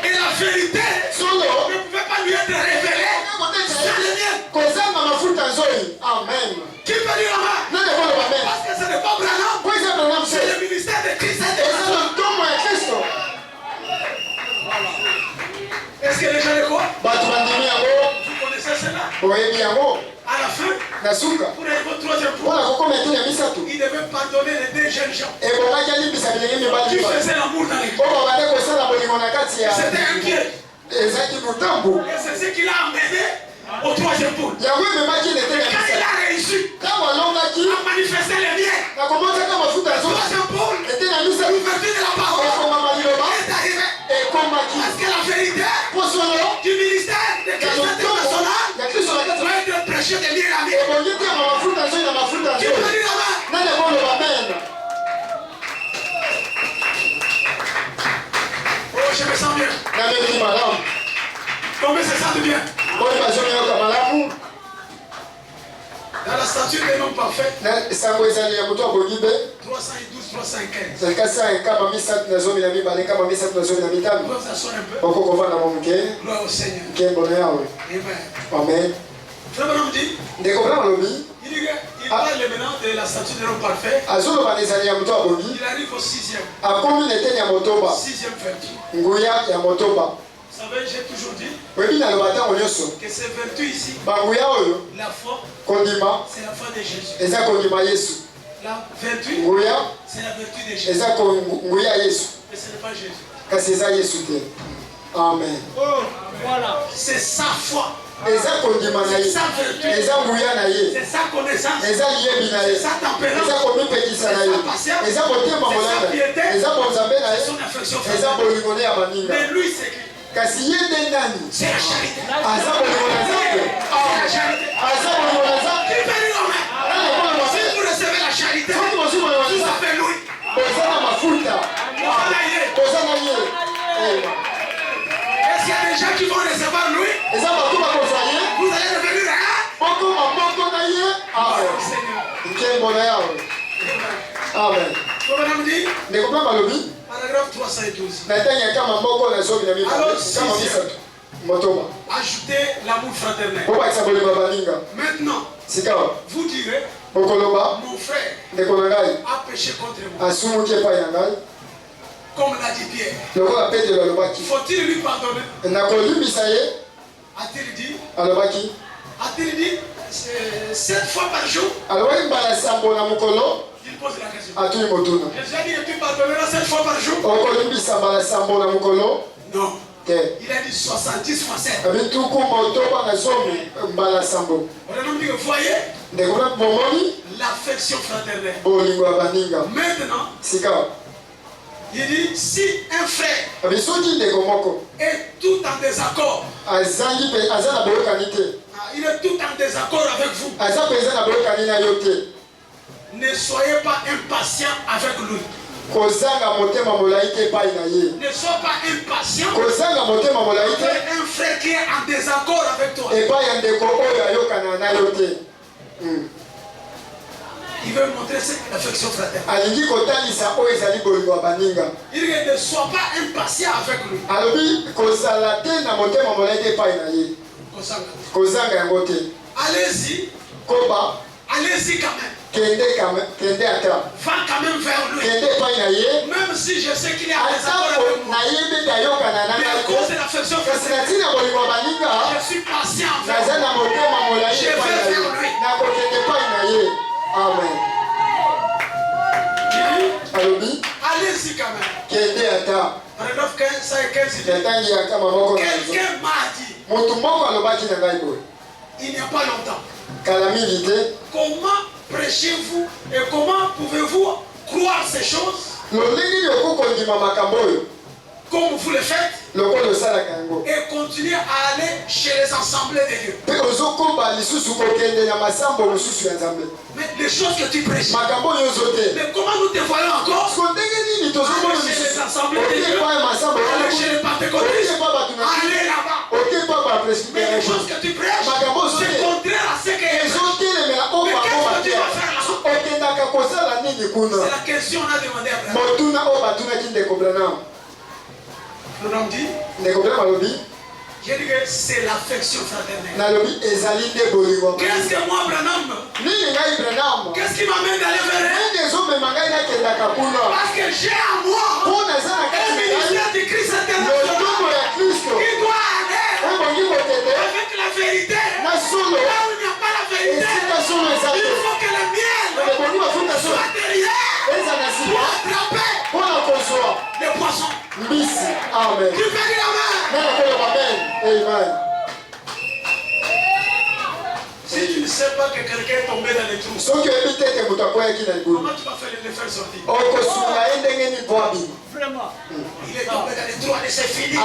Et la vérité ne pouvait pas lui être révélée sans le bien. Amen. Qui peut dire amen? Parce que ce n'est pas Branham, c'est le ministère de Christ. Est-ce que les gens le croient? Vous connaissez cela? À la fin, pour arriver au troisième point, il devait pardonner les deux jeunes gens qui faisaient l'amour dans l'église. C'était un piège. Et c'est ce qui l'a amené au troisième point. Quand il a réussi à manifester les biens, le troisième point, l'ouverture de la parole est arrivée. Parce que la vérité du ministère de Christ international doit être prêchée de bien à bien. Qui peut dire amen? Oh, je me sens bien. Combien se sentent bien? Dans la statue des noms parfaits, 312, 315. Nous asseoir un peu. Gloire au Seigneur. Amen. Frère Branham dit, il parle maintenant de la statue des noms parfaits. Il arrive au 6e. 6e vertu. Vous savez, j'ai toujours dit que ces vertus ici, la foi, c'est la foi de Jésus. La vertu, c'est la vertu de Jésus. Mais ce n'est pas Jésus. Amen. Oh, voilà. C'est sa foi. C'est sa vertu. C'est sa connaissance. C'est sa tempérance. C'est sa patience. C'est sa piété. C'est son affection fraternelle. Mais lui, c'est qui? C'est la charité. C'est la charité. Qui peut dire amen? Si vous recevez la charité, vous avez Louis. Est-ce qu'il y a des gens qui vont recevoir Louis? Vous allez devenir Seigneur. Amen. Comment dit? Paragraphe 312. Ajoutez l'amour fraternel. Maintenant, vous direz, mon frère a péché contre moi. Comme l'a dit Pierre. Faut-il lui pardonner? A-t-il dit 7 fois par jour? Il pose la question. Jésus a dit que tu pardonneras 7 fois par jour? Non. Il a dit 70 fois 7. On a dit que voyez l'affection fraternelle. Maintenant, il dit si un frère est tout en désaccord, il est tout en désaccord avec vous. Ne soyez pas impatient avec lui. Ne sois pas impatient. Un frère qui est en désaccord avec toi. Il veut montrer l'affection fraternelle. Il dit ne sois pas impatient avec lui. Allez-y. Allez-y quand même. Va quand même vers lui. Même si je sais qu'il est en désaccord avec moi. Mais à cause de l'affection fraternelle, je suis patient avec lui. Je vais vers lui. Amen. Allez-y quand même. Paragraphe 15, ça est 15. Quelqu'un m'a dit, il n'y a pas longtemps, comment prêchez-vous et comment pouvez-vous croire ces choses comme vous le faites et continuer à aller chez les assemblées de Dieu? Mais les choses que tu prêches, mais comment nous te voyons encore aller chez les assemblées de Dieu, aller chez les pentecôtistes, aller là-bas? Mais les choses que tu prêches, c'est contraire à ce que tu prêches. Mais qu'est-ce que tu vas faire là-bas? C'est la question qu'on a demandé à Abraham. L'homme dit, j'ai dit que c'est l'affection fraternelle. Qu'est-ce que moi, Branham? Qu'est-ce qui m'amène d'aller vers elle? Parce que j'ai à moi un ministère du Christ international qui doit aller avec la vérité. Là où il n'y a pas la vérité, il faut que le miel soit derrière pour attraper les poissons. Amen. Tu peux dire amen. Amen. Si tu ne sais pas que quelqu'un est tombé dans les trous, comment tu vas faire le faire sortir? Vraiment. Il est tombé dans les trous, allez, c'est fini.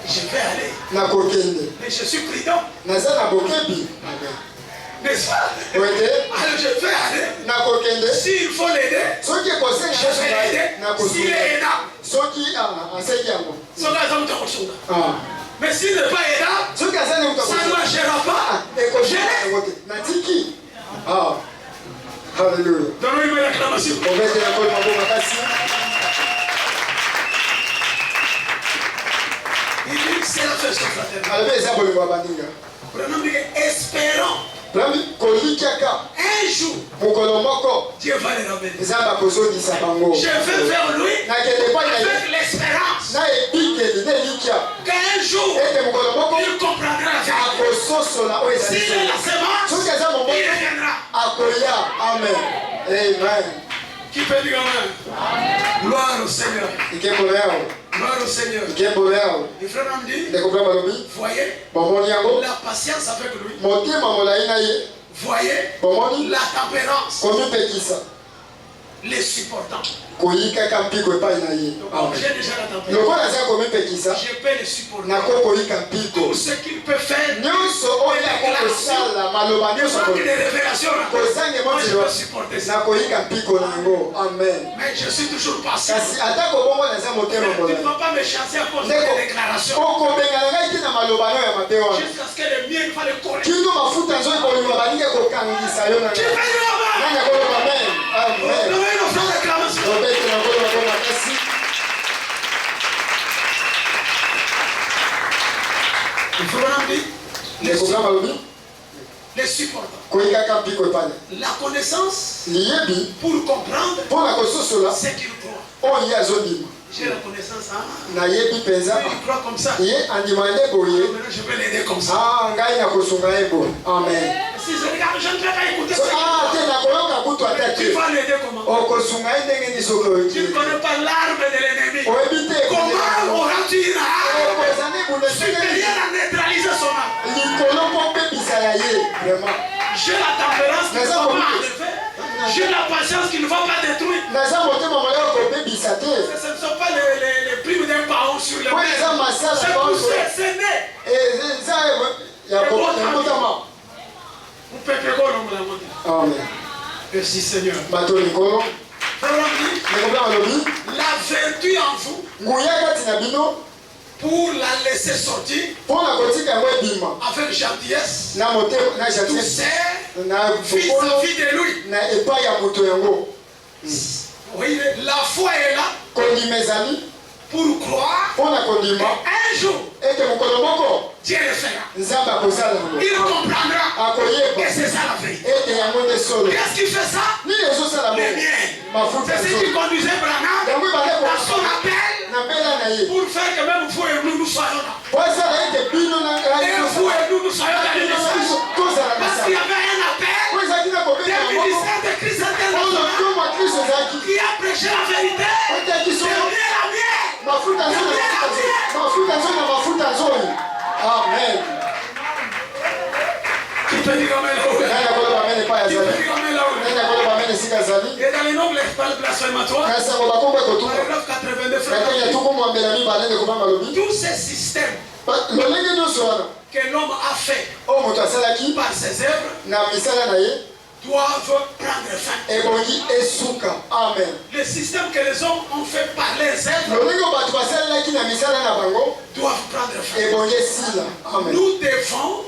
Je vais aller. Mais je suis prudent. N'est-ce pas? Alors je vais aller. S'il faut l'aider, je vais l'aider. S'il est aidable, mais s'il n'est pas aidable, ça ne marchera pas. Hallelujah. Donnons-lui une acclamation. Il dit c'est l'affection fraternelle. Espérons un jour Dieu va les ramener. Je vais vers lui avec l'espérance qu'un jour il comprendra la vérité. S'il est la semence, il reviendra. Amen. Amen. Qui peut dire amen? Gloire au Seigneur. Gloire au Seigneur. Le frère me dit, voyez la patience avec lui. Voyez la tempérance. Les supportants. Donc, j'ai déjà la tempérance. Je peux les supporter. Tout ce qu'il peut faire. Des révélations. Moi, je peux supporter ça. Mais je suis toujours patient. Tu ne vas pas me chasser à cause des déclarations. Jusqu'à ce que le mien va le coller. Tu peux les supportants. La connaissance pour comprendre ce qu'il croit. J'ai la connaissance. Il croit comme ça. Maintenant, je vais l'aider comme ça. Amen. Si je regarde, je ne vais pas écouter ça. Tu vas l'aider comment? Tu ne connais pas l'arme de l'ennemi. Comment auras-tu une arme supérieure à neutraliser son arme? J'ai la tempérance qui ne va pas enlever. J'ai la patience qui ne va pas détruire. Ce ne sont pas les primes d'un pound. sur le mains. C'est poussé, c'est né. Amen. Merci Seigneur. La vertu en vous, pour la laisser sortir, avec gentillesse, douceur, vis-à-vis de lui. Oui, la foi est là pour croire qu'un jour, Dieu le fera. Il comprendra que c'est ça la vérité. Qu'est-ce qui fait ça? Les miens. C'est ce qui conduisait Branham dans son appel pour faire que même vous et nous soyons là. Et vous et nous soyons dans le message. Parce qu'il y avait un appel des ministères de Christ international qui a prêché la vérité. C'est bien la mienne. Amen. Qui peut dire amen là-haut? Qui peut dire amen là-haut? Et dans les noms blasphématoires, paragraphe 82, tous ces systèmes que l'homme a fait par ses œuvres doivent prendre fin. Amen. Les systèmes que les hommes ont fait par les œuvres doivent prendre fin. Amen. Nous devons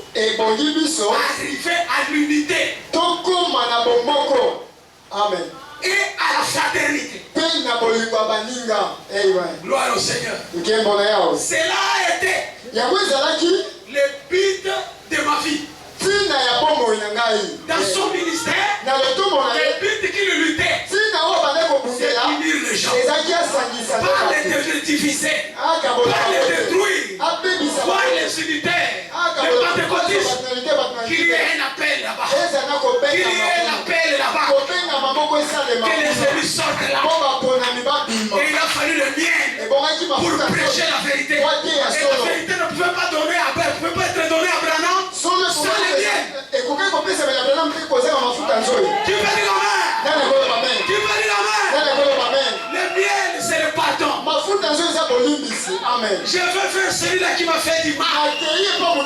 arriver à l'unité Amen. et à la fraternité. Gloire au Seigneur. Cela a été le but de ma vie. Dans son ministère, le but qu'il luttait, c'est d'unir les gens. Pas les diviser, pas les détruire, pas les unitaires, les pentecôtistes. Qu'il y ait un appel là-bas, qu'il y ait un appel là-bas, que les élus sortent là. Et il a fallu le mien pour prêcher la vérité. Et la vérité ne pouvait pas donner à Abraham, ne pouvait pas être donnée à Branham sans le mien. Tu peux dire amen? Tu peux dire amen? Le miel, c'est le pardon. Je veux faire celui-là qui m'a fait du mal pour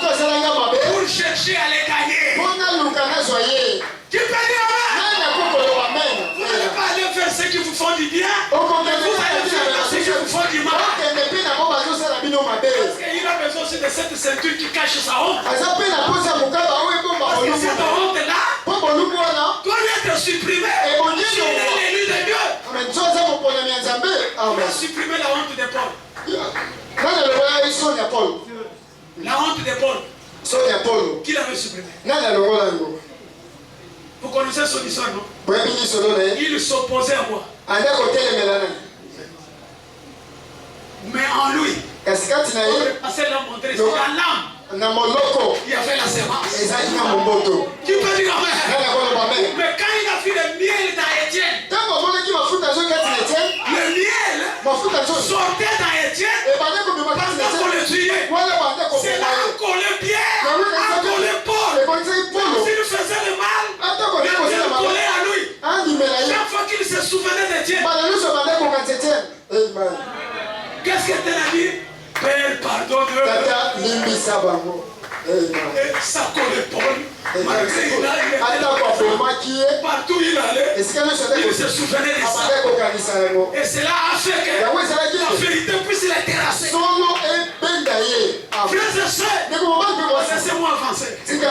chercher à les gagner. Tu peux dire amen? Vous n'allez pas aller faire ceux qui vous font du bien, et vous allez faire ceux qui vous font du mal. Parce qu'il a besoin aussi de cette ceinture qui cache sa honte. Parce que cette honte-là doit être supprimée. Si on est l'élu de Dieu, on a supprimé la honte de Paul. La honte de Paul. Qui l'avait supprimée? Vous connaissez son histoire, non? Il s'opposait à moi. Mais en lui, c'est la montrée, c'est la lame. Il y avait la sémence. Tu peux dire amen? Mais quand il a vu le miel dans Étienne, le miel sortait dans Étienne pendant qu'on le tuait. C'est là qu'on le Pierre, qu'on le Paul. Si nous faisait le mal, le miel collait à lui. Chaque fois qu'il se souvenait d'Étienne, qu'est-ce que tu as dit? Père, pardonne-le. Et ça collait Paul. Malgré il allait partout il allait, il se souvenait de ça. Et cela a fait que la vérité puisse les terrasser. Frères et sœurs, laissez-moi avancer. Est-ce que vous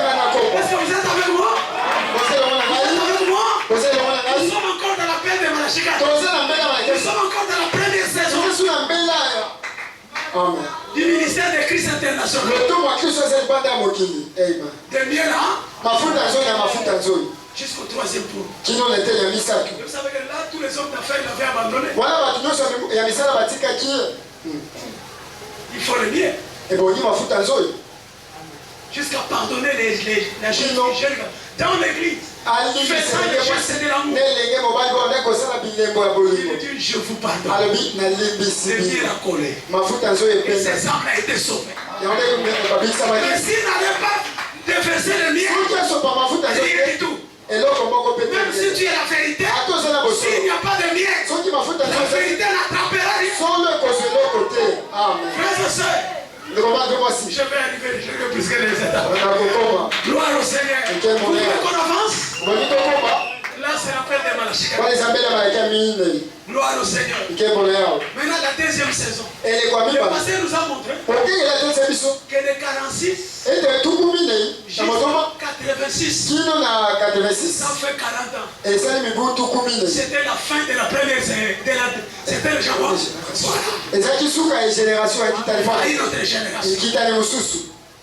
êtes avec moi? Vous êtes avec moi? Nous sommes encore dans l'appel de Malachika. Nous sommes encore dans la première saison du ministère de Christ international. De mieux là jusqu'au troisième tour. Vous savez que là, tous les hommes d'affaires l'avaient abandonné. Il faut le dire. Jusqu'à pardonner les jeunes dans l'église. Faisant les gestes de l'amour. Il dit, je vous pardonne. Le miel a collé. Et ses âmes ont été sauvées. Mais s'il n'avait pas déversé le miel, rien du tout. Même si tu es la vérité, s'il n'y a pas de miel, la vérité n'attrapera rien. Amen. Frères et sœurs, je vais arriver, je vais plus que les étapes. Gloire au Seigneur. Vous voulez qu'on avance? Là, c'est l'appel des Malachika. Gloire au Seigneur. Maintenant, la deuxième saison. Le pasteur nous a montré que de 46 jusqu'à 86, ça fait 40 ans. C'était la fin de la première saison. C'était le Jaguar. Voilà. Une autre génération.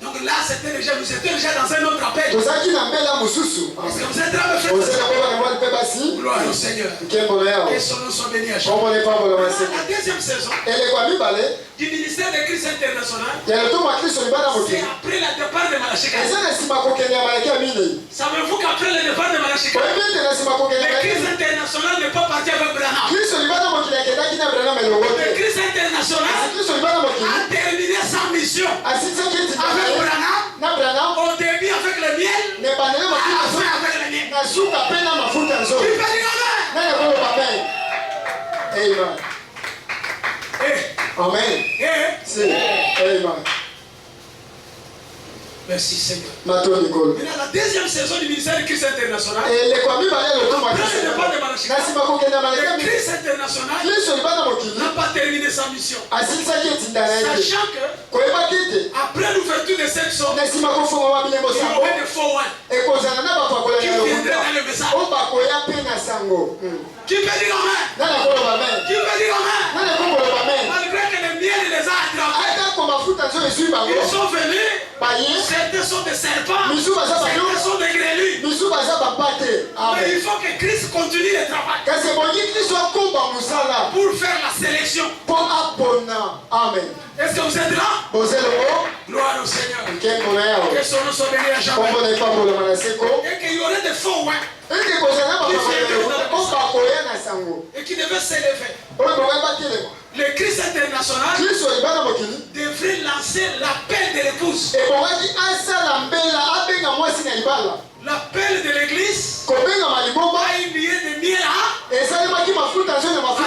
Donc là, c'était déjà, nous étions déjà dans un autre appel. Est-ce que vous êtes là, me faire gloire au Seigneur. Que son nom soit béni à chaque fois. La deuxième saison du ministère de Christ international, c'est après le départ de Malachika. Savez-vous qu'après le départ de Malachika, le Christ international n'est pas parti avec Branham. Le Christ international a terminé sa mission avec Branham, au début avec le miel, à la fin avec le miel. Tu peux dire Amen? Amen. Amen. Merci Seigneur. Maintenant, la deuxième saison du ministère du Christ international, après le départ de Malachika, le Christ international n'a pas terminé sa mission. Sachant que après l'ouverture de cette zone, il y aurait des faux ones qui viendraient dans le message. Qui peut dire Amen? Qui peut dire Amen? Malgré que le miel les a attrapés, ils sont venus. Certains sont des serpents, certains sont des grêlus. Mais il faut que Christ continue le travail pour faire la sélection. Amen. Est-ce que vous êtes là? Gloire au Seigneur. Que son nom soit béni à jamais. Et qu'il y aurait des faux ones et qui devaient s'élever. Le Christ international devrait lancer l'appel de l'épouse. L'appel de l'église a une liée de miel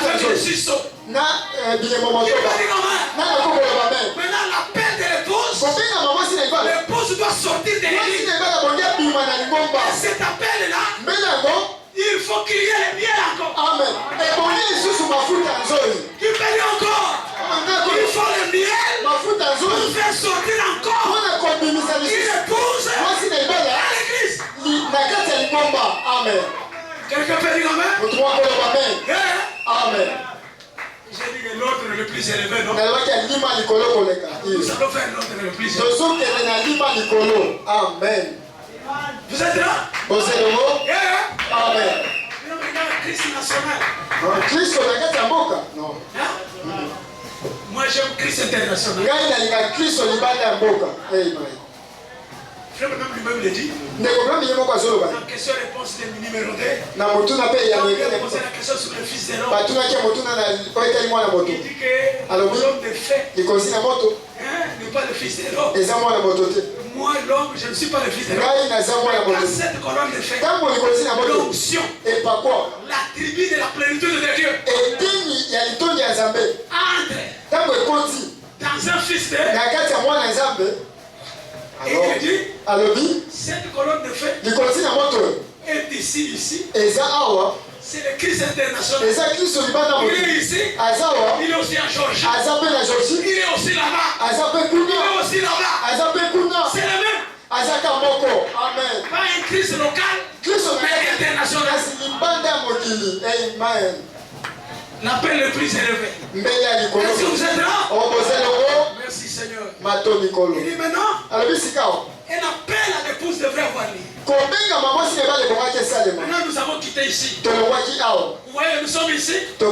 avec le ciseau. Maintenant, l'appel de l'épouse, l'épouse doit sortir de l'église. Et cet appel-là, il faut qu'il y ait le miel encore. Amen. Tu peux dire encore. Il faut le miel pour faire sortir encore une épouse à l'église. Amen. Quelqu'un peut dire Amen? Amen. J'ai dit que l'autre est le plus élevé, non? Nous allons faire l'autre le plus élevé. Amen. Vous êtes là? Amen. Christ national. Non. Moi j'aime Christ international. Frère même lui-même le dit. La question-réponse de numéro 2. Il a posé la question sur le fils de l'homme. Il dit que l'homme de fait n'est pas le fils de l'homme. Moi l'homme, je ne suis pas le fils de l'homme. Dans cette colonne de fait, l'onction, la tribu de la plénitude de Dieu entre dans un fils de et il dit, cette colonne de feu est ici. C'est le Christ international. Il est ici. Il est aussi à Georgie. Il est aussi là-bas. Il est aussi là-bas. C'est le même. Amen. Pas un Christ local, mais international. L'appel le plus élevé. Est-ce que vous êtes là? Merci Seigneur. Il dit maintenant, un appel à l'épouse devrait avoir lieu. Maintenant nous avons quitté ici. Vous voyez, nous sommes ici. Il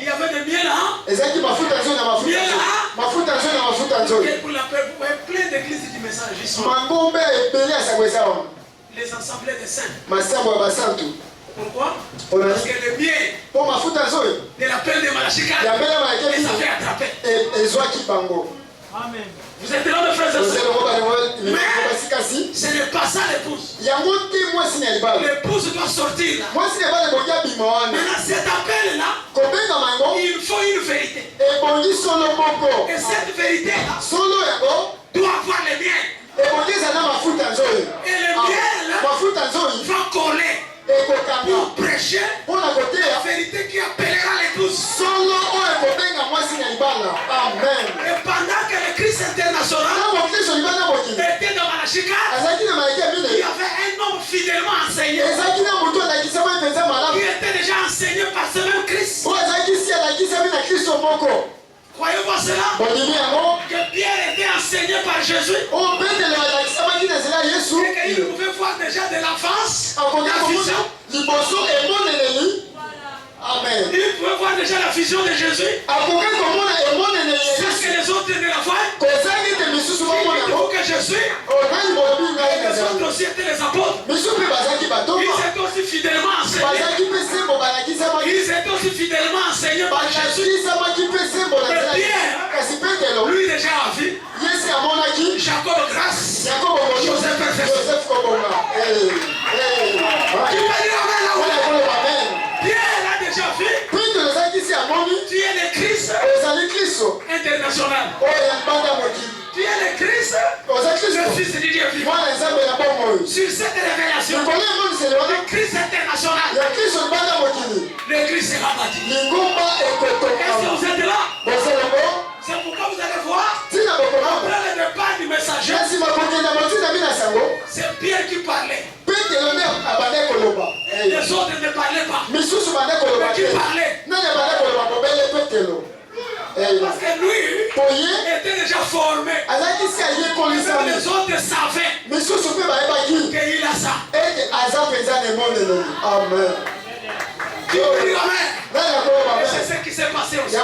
y avait des miel là. Miel là. Pour la paix, vous voyez plein d'églises du message ici. Les assemblées des saints. Pourquoi? Parce que le bien de l'appel de Malachika les a fait attraper. Amen. Vous êtes là, mes frères et sœurs. Mais Ce n'est pas ça l'épouse. L'épouse doit sortir là. Maintenant cet appel là, il faut une vérité. Et cette vérité là doit avoir les miens. Et le miel va coller pour prêcher la vérité qui appellera l'épouse. Et pendant que le Christ international était dans Malachika, il y avait un homme fidèlement enseigné qui était déjà enseigné par ce même Christ. Croyez-vous cela? Que Pierre était enseigné par Jésus et qu'il pouvait voir déjà de l'avance la vision. Amen. Il pouvait voir déjà la vision de Jésus. C'est ce que les autres ne la voient. Que Jésus et les autres aussi étaient les apôtres. Ils étaient aussi fidèlement enseignés. Ils étaient aussi fidèlement enseignés par Jésus. Mais Pierre, lui déjà a vu Jacob grâce, Joseph perfection. Tu peux dire amen là. Pierre a déjà vu. Tu es le Christ international. Tu es le Christ, le Fils de Dieu vivant. Sur cette révélation, le Christ international, le Christ sera bâti. Est-ce que vous êtes là? C'est pourquoi vous allez voir, après le départ du messager, c'est Pierre qui parlait. Les autres ne parlaient pas. Mais qui parlait? Parce que lui était déjà formé. Les autres savaient qu'il a ça. Amen. Et c'est ce qui s'est passé aussi.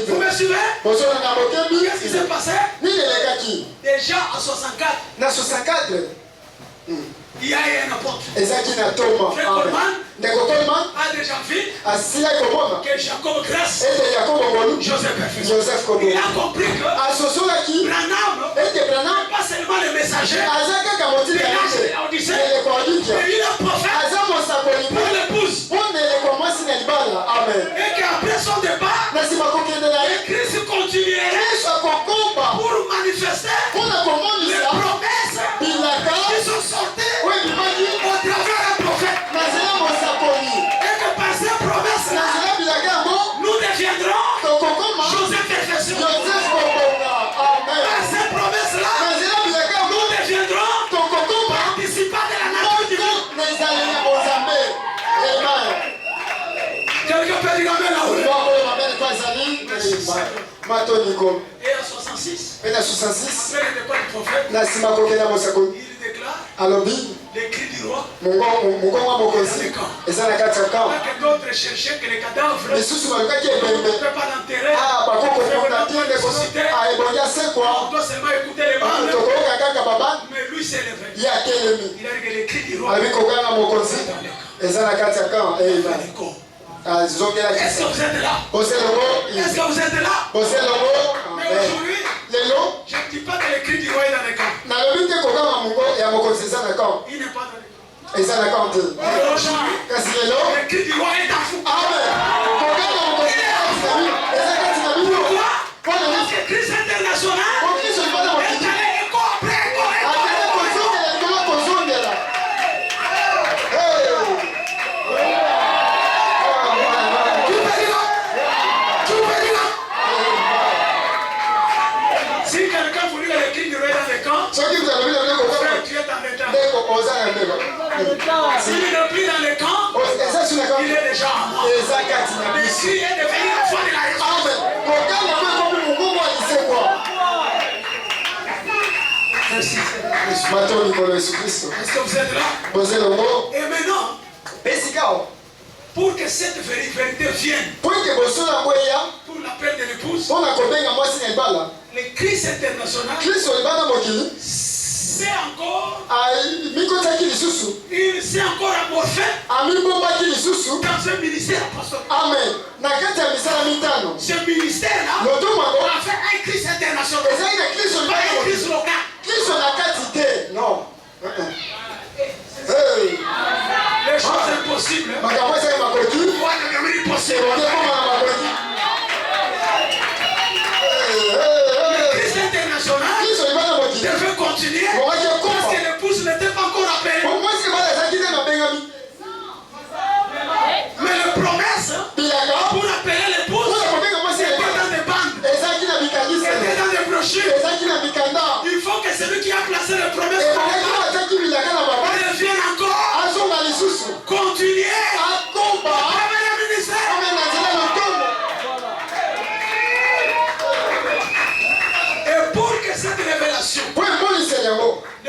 Vous me suivez? Qu'est-ce qui s'est passé? Déjà en 64. Il y a eu un apôtre. Coleman a déjà vu que Jacob grâce, Joseph Kobou. Il a compris que Branham n'est pas seulement le messager, mais il est un prophète pour l'épouse. Et qu'après son départ, le Christ continuerait pour manifester les promesses qui sont sorties au travers d'un prophète. Et que par ces promesses-là, nous deviendrons Joseph perfection. Par ces promesses-là, nous deviendrons participants de la nature divine. Quelqu'un peut dire amen là-haut. Et en 66, après le départ du prophète, il déclare les cris du roi. Que d'autres cherchaient que les cadavres ne pouvaient pas l'enterrer. On doit seulement écouter les balles. Mais lui s'est levé. Il a dit que les cris du roi. Est-ce que vous êtes là? Est-ce que vous êtes là? Mais aujourd'hui, je ne dis pas que le cri du roi est dans les camps. Il n'est pas dans les camps. Aujourd'hui, le cri du roi est en fou. Pourquoi? Parce que Christ international est allé écho après écho. Si quelqu'un voulait le cri du roi dans les camps, tu es en retard. S'il n'est plus dans le camp, il est déjà à moi. Mais s'il est devenu enfant de la résurrection, merci. Est-ce que vous êtes là? Et maintenant, pour que cette vérité vienne, pour l'appel de l'épouse, le Christ international, c'est encore amorphé dans un ministère apostolique. Ce ministère-là a fait un Christ international, pas un Christ local.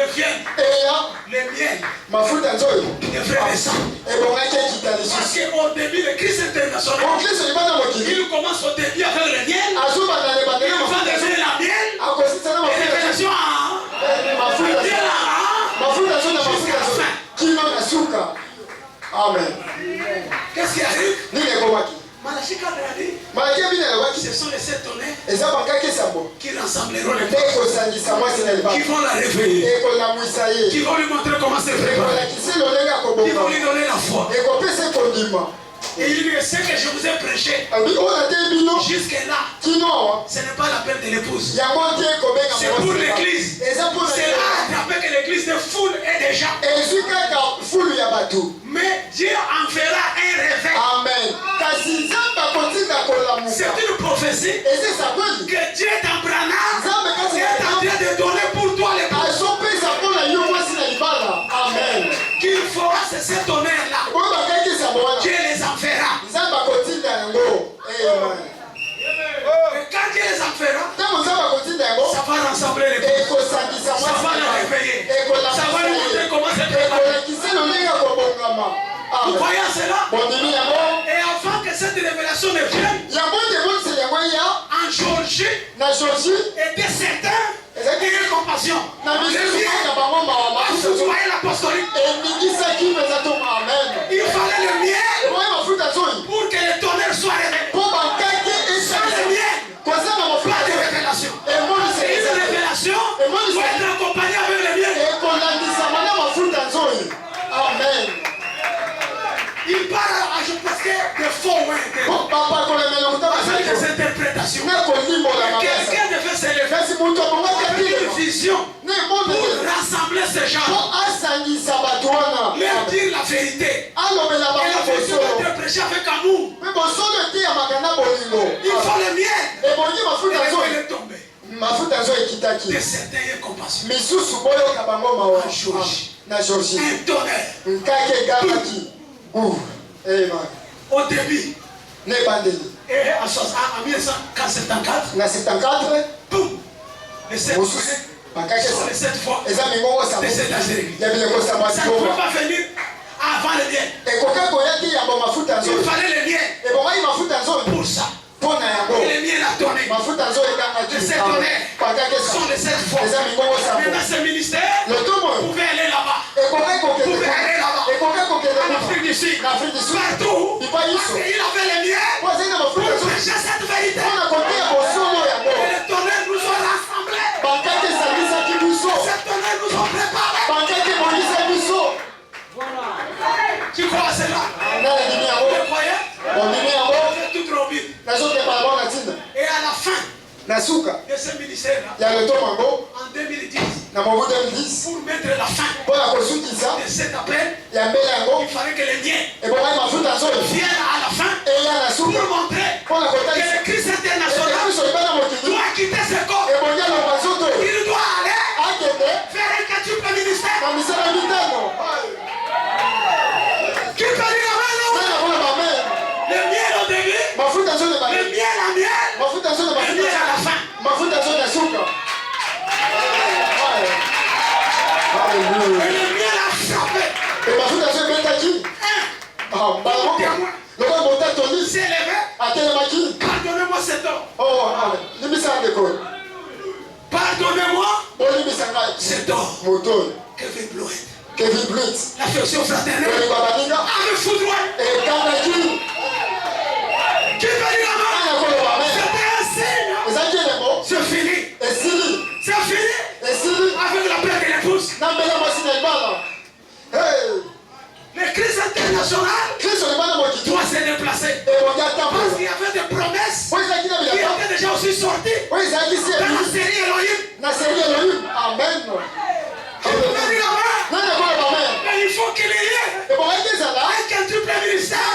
viande, le miel, de frères et sœurs. Parce qu'au début, le Christ international, il commence au début avec le miel, il va donner la miel, et révélation jusqu'à la fin. Amen. Qu'est-ce qui arrive? Ce sont les 7 tonnerres qui rassembleront les peuples, qui vont la réveiller, qui vont lui montrer comment se préparer, qui vont lui donner la foi. Et il dit, ce que je vous ai prêché jusque-là, ce n'est pas l'appel de l'épouse. C'est pour l'église. C'est là après que l'église de foule est déjà. Mais Dieu en fera un réveil. Amen. C'est une prophétie que Dieu t'embrana est en train de donner pour toi les choses. Amen. Qu'il fera ces tonnerres-là. Dieu les en fera. Et quand Dieu les en fera, ça va rassembler les peuples. Ça va la réveiller. Ça va lui montrer comment se préparer. Vous voyez cela? Et avant que cette révélation ne vienne, en Géorgie, était certain et compassion. Vous voyez l'apostolique. Il fallait le miel pour que le tonnerre soit révélé. Sans le miel, pas de révélation. Et une révélation doit être accompagnée avec le miel. Amen. Il parle à je pense que de faux avec des interprétations. Quelqu'un devait se lever avec une vision pour rassembler ces gens. Leur dire la vérité. Et la vérité doit être prêchée avec amour. Il faut le miel. Et le tomber. De certains et compassion. Un tonnerre. Au début, et en 1974, boum, les 7 fois, de cette Algérie. Ça ne pouvait pas venir avant le miel. Il fallait le miel pour ça. Et le miel a donné. Les 7 tonnerres sont les 7 fois. Maintenant, ce ministère pouvait aller là-bas. Pouvait aller là-bas. En Afrique du Sud. Partout. Parce qu'il avait le miel pour prêcher cette vérité. Et les tonnerres nous ont rassemblés. Ces tonnerres nous ont préparés. Tu crois à cela? Vous croyez? Tout trop vite. Et à la fin de ce ministère-là, en 2010, pour mettre la fin de cet appel, il fallait que les miens viennent à la fin pour montrer que le Christ international doit quitter ce corps. Il doit aller faire un quadruple ministère. Qui peut dire amen? Le miel au début, le miel à miel, le miel à la fin. Et le miel a frappé. S'est levé. Pardonnez-moi cet homme. Pardonnez-moi cet homme. Kevin Blitz. L'affection fraternelle a me foudroyé. Qui veut dire amen? C'était un signe. C'est fini. C'est fini. Avec la paix de l'épouse. Le Christ international doit se déplacer. Parce qu'il y avait des promesses qui étaient déjà aussi sorties dans la série Elohim. Amen. Qui veut dire amen? Mais il faut qu'il y ait un quadruple ministère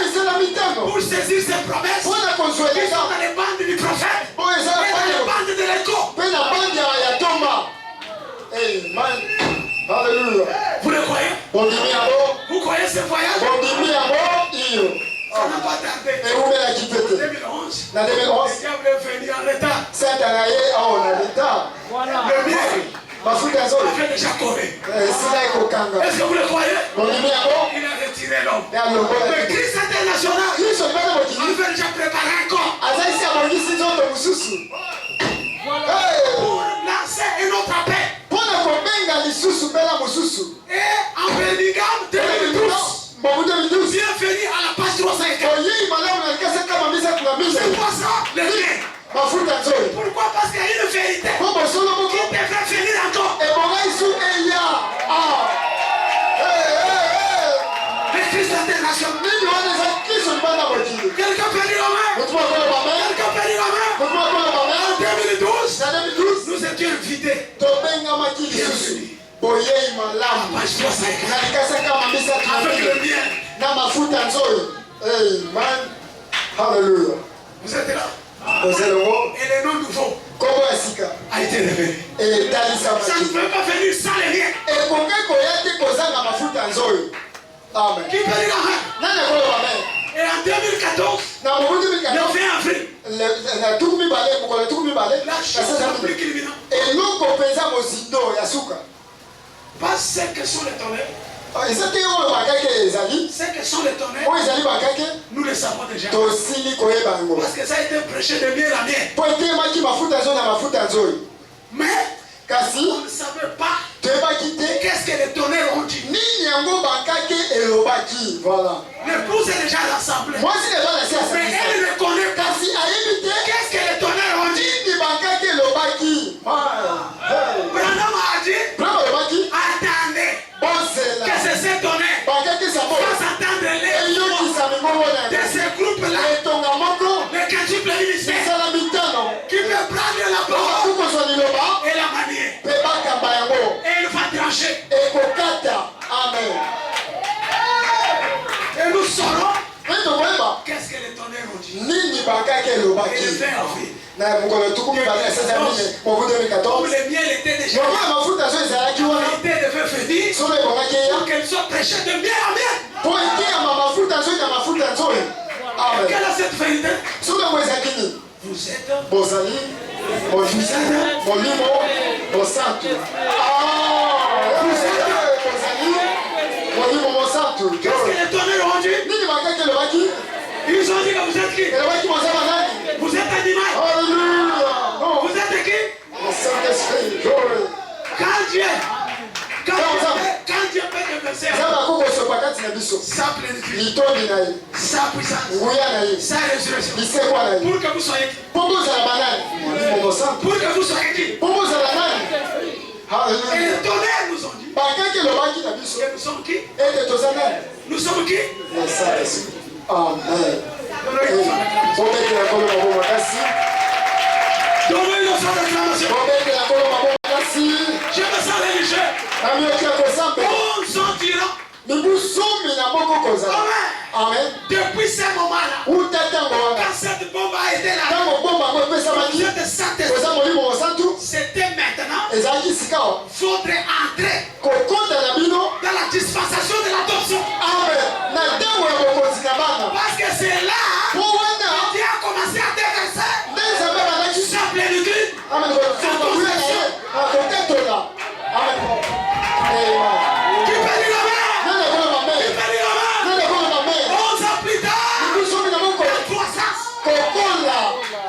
pour saisir ces promesses qui sont dans les bandes du prophète et dans les bandes de l'écho. Alléluia. Vous le croyez? Vous croyez ce voyage? Ça n'a pas tardé. En 2011, le diable est venu en retard. Voilà. Le miel avait déjà coré. Est-ce que vous le croyez? Il a retiré l'homme. Mais Christ international avait déjà préparé un corps pour lancer un autre appel. Et en Birmingham 2012, bienvenue à la page 354. C'est quoi ça? Le lien. Pourquoi? Parce qu'il y a une vérité qui devrait venir encore. Le Christ international. Quelqu'un peut dire amen. Quelqu'un peut dire amen. En 2012, nous étions invités. Bienvenue. La page 354. Avec le mien. Hallelujah. Vous êtes là? Et le nom nouveau a été révélé. Ça ne peut pas venir sans les riens. Amen. Qui peut dire amen? Et en 2014, le 20 avril, la chose la plus criminelle. Pas celles que sont les tonnerres. C'est que sont les tonnerres, nous le savons déjà. Parce que ça a été prêché de miel à miel. Mais on ne savait pas qu'est-ce que les tonnerres ont dit. L'épouse est déjà rassemblée. Mais elle ne connaît pas qu'est-ce que les tonnerres ont dit. Branham a dit, attendez que c'est ces tonnerres fassent entendre les voix de ces groupes-là, les quadruples ministères qui peuvent prendre la parole et la manier. Et il va trancher. Amen. Et nous saurons qu'est-ce que les tonnerres ont dit. Et le 20 avril. Comme le miel était déjà il devait finir pour qu'elle soit prêchée de miel à miel. Et quelle est cette vérité? Vous êtes qu'est-ce que les tonnerres ont dit? Ils ont dit que vous êtes qui? Vous êtes animal. Vous êtes qui? Quand Dieu peut déverser sa plénitude, sa puissance, sa résurrection, pour que vous soyez qui? Pour que vous soyez qui? Et les tonnerres nous ont dit que nous sommes qui? Nous sommes qui? Amen. Donnez une autre réclamation. Je me sens religieux. On sentira. Amen. Depuis ce moment-là, quand cette bombe a été là, c'était maintenant votre entrée dans la dispensation de l'adoption. Parce que c'est là que Dieu a commencé à déverser sa plénitude. Qui peut dire amen? Qui peut dire amen? 11 ans plus tard, la croissance,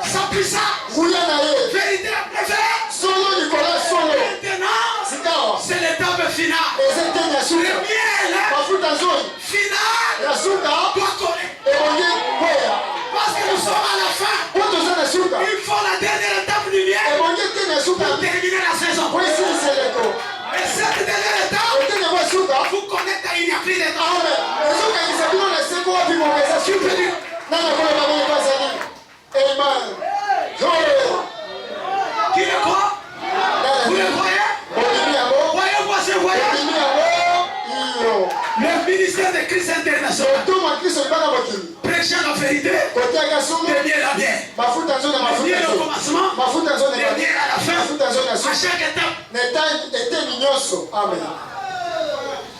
sa puissance, vérité préférée. Maintenant, c'est l'étape finale. Le miel final doit connaître. Parce que nous sommes à la fin. Il faut la dernière étape du miel pour terminer la saison. Et cette dernière étape, vous connaissez qu'il n'y a plus de temps. Tu peux dire. Qui est quoi? Vous le voyez? Voyez-moi ce voyage. Le ministère de Christ international. Prêchant la vérité. De miel à miel. De miel au commencement. De miel à la fin. À chaque étape. Amen.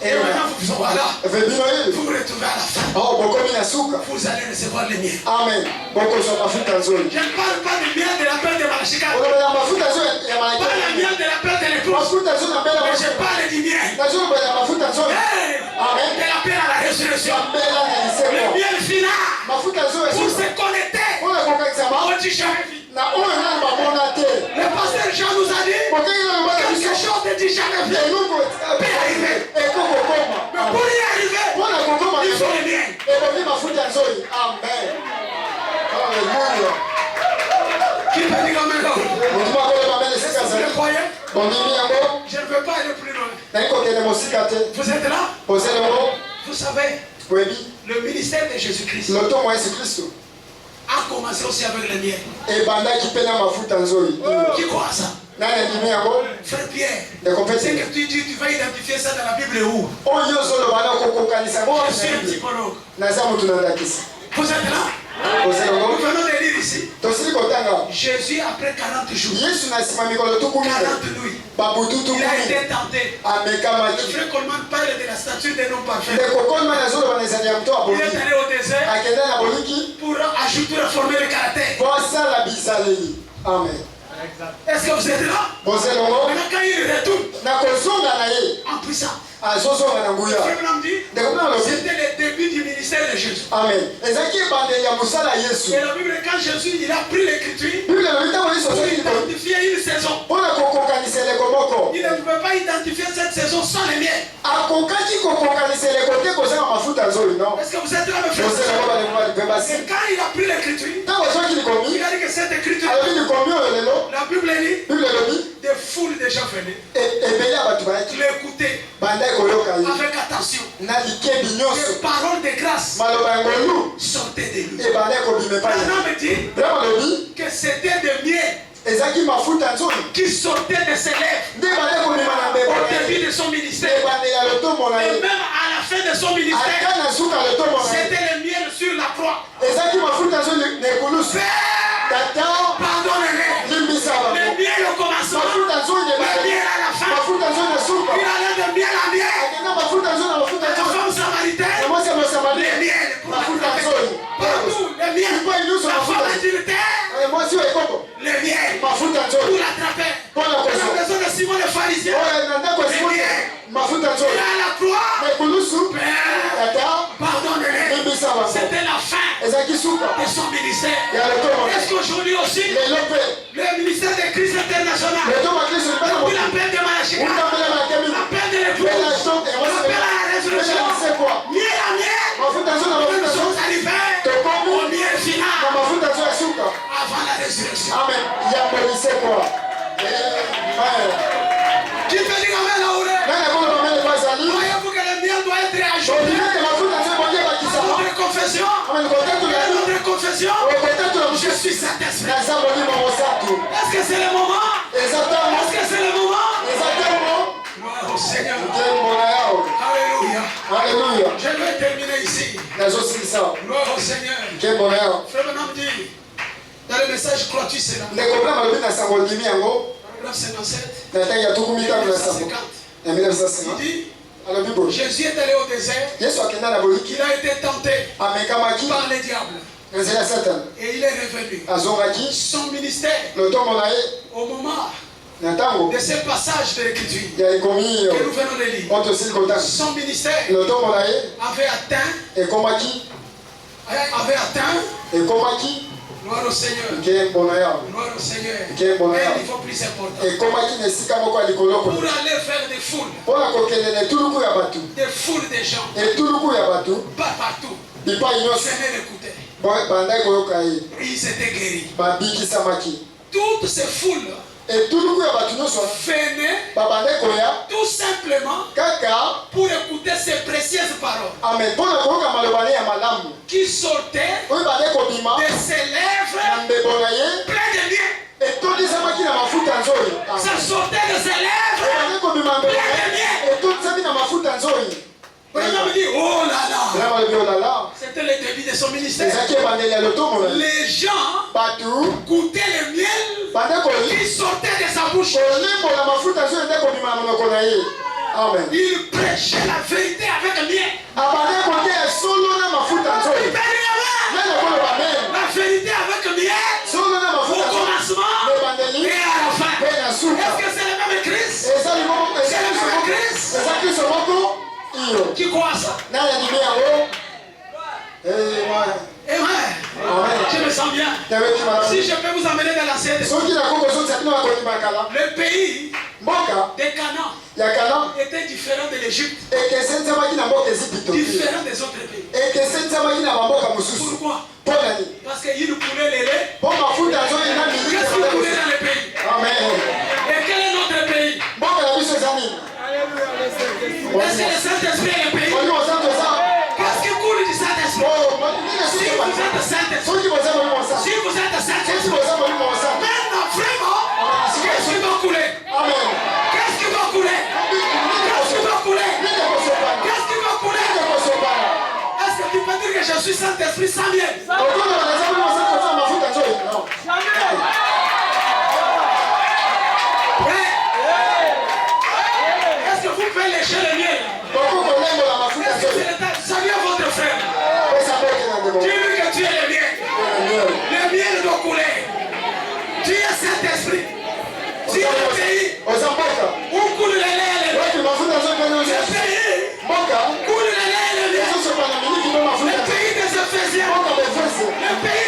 Et maintenant, vous voilà. Vous vous retrouvez à la fin. Vous allez recevoir les miens. Amen. Je ne parle pas du miel de la pelle de Malachika. Pas le miel de la pelle de l'épouse. pour se connecter au jamais vu. Le pasteur Jean nous a dit quelque chose de du jamais vu peut arriver. Mais pour y arriver, il faut le bien. Amen. Alléluia. Qui peut dire amen là? Vous le croyez? Je ne veux pas aller plus loin. Vous êtes là? Vous savez, le ministère de Jésus-Christ a commencé aussi avec le mien. Qui croit ça? Frère Pierre, c'est que tu dis, tu vas identifier ça dans la Bible où? Je suis un typologue. Vous êtes là? Nous venons de lire ici. Jésus, après 40 jours, 40 nuits, il a été tenté. Le frère Coleman parle de la statue des noms parfaits. Il est allé au désert pour ajouter, reformer le caractère. Amen. Est-ce que vous êtes là? Maintenant, quand il retourne en puissance, c'était le début du ministère de Jésus. Amen. Et la Bible, quand Jésus il a pris l'écriture pour identifier une saison, il ne pouvait pas identifier cette saison sans les miens. Est-ce que vous êtes là, mes frères? Et quand il a pris l'écriture, il a dit que cette écriture, la Bible dit, des foules de gens venaient l'écouter avec attention. Les paroles de grâce sortaient de lui. Maintenant, me dit que c'était des miens qui sortaient de ses lèvres au début de son ministère. Et même à la fin de son ministère, c'était le miel sur la croix. Pardonnez-les. Le miel au commencement, le miel à la fin. Il allait de miel à miel. La femme samaritaine, le miel pour la frapper. Partout, le miel. La femme adultère, le miel pour l'attraper. Dans la maison de Simon le pharisien, le miel. Et à la croix, pardonnez-les. C'était la fin de son ministère. Est-ce qu'aujourd'hui aussi, le ministère de Christ international, depuis l'appel de Malachie, l'appel de l'épouse, l'appel à la résurrection, miel à miel, nous sommes arrivés au miel final avant la résurrection. Amen. Qui peut dire amen là où est? Voyez-vous que le miel doit être ajouté à notre confession? Notre confession, je suis Saint-Esprit. Est-ce que c'est le moment? Est-ce que c'est le moment? Gloire au Seigneur. Alléluia. Je vais terminer ici. Gloire au Seigneur. Frère Branham dit dans le message, crois-tu cela? Paragraphe 57. Il dit, Jésus est allé au désert. Il a été tenté par les diables. Et il est revenu. Son ministère, au moment de ce passage de l'écriture que nous venons de lire, son ministère avait atteint gloire au Seigneur. Gloire au Seigneur. Et il faut plus important. Pour aller faire des foules. Des foules de gens. Pas partout. Venez l'écouter. Ils étaient guéris. Toutes ces foules venaient tout simplement pour écouter ces précieuses paroles qui sortaient de ses lèvres pleines de miel. Ça sortait de ses lèvres pleines de miel. Maintenant, me dit, oh là là, c'était le début de son ministère. Les gens goûtaient le miel qui sortait de sa bouche. Il prêchait la vérité avec le miel. La vérité avec le miel au commencement et à la fin. Est-ce que c'est le même Christ? C'est le même Christ qui croit ça? Amen. sens bien. Si je peux vous emmener dans l'ancienne, le pays de Canaan était différent de l'Égypte, différent des autres pays. Pourquoi? Parce qu'il coulait les laits. Qu'est-ce qu'il coulait dans le pays? Amen. Et quel est notre pays? Est-ce que le Saint-Esprit est le pays? Qu'est-ce qui coule du Saint-Esprit? Si vous êtes Saint-Esprit, si vous êtes Saint-Esprit, maintenant vraiment, qu'est-ce qui va couler? Qu'est-ce qui va couler? Qu'est-ce qui va couler? Qu'est-ce qui va couler? Est-ce que tu peux dire que je suis Saint-Esprit sans miel? Est-ce que vous pouvez lécher le miel? Est-ce que c'est l'état? Saluez votre frère. Dis-lui que tu es le miel. Le miel doit couler. Tu es Saint-Esprit. Tu es le pays où coule le lait et le miel. Le pays coule le lait et le miel. Le pays des Éphésiens. Le pays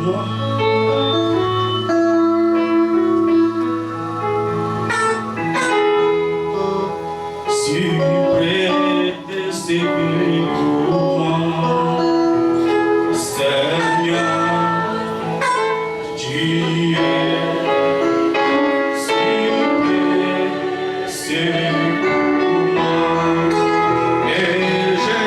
voix. Si près de ces bureaux, Seigneur, tu es si près, c'est pour moi, et je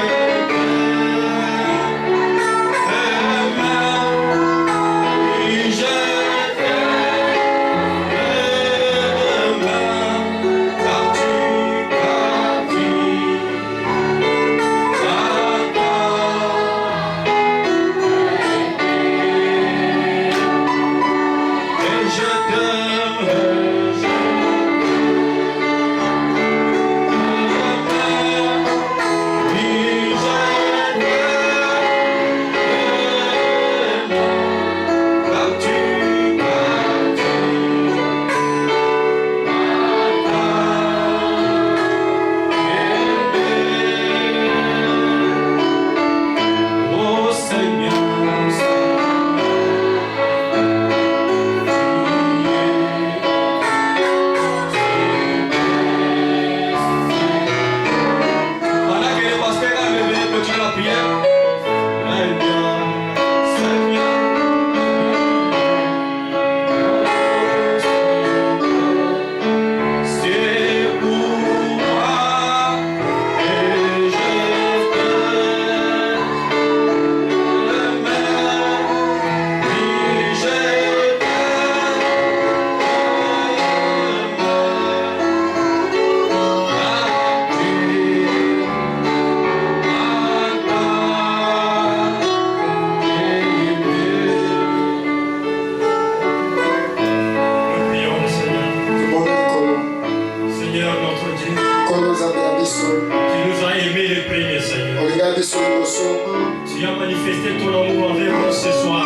tu as manifesté ton amour envers nous ce soir.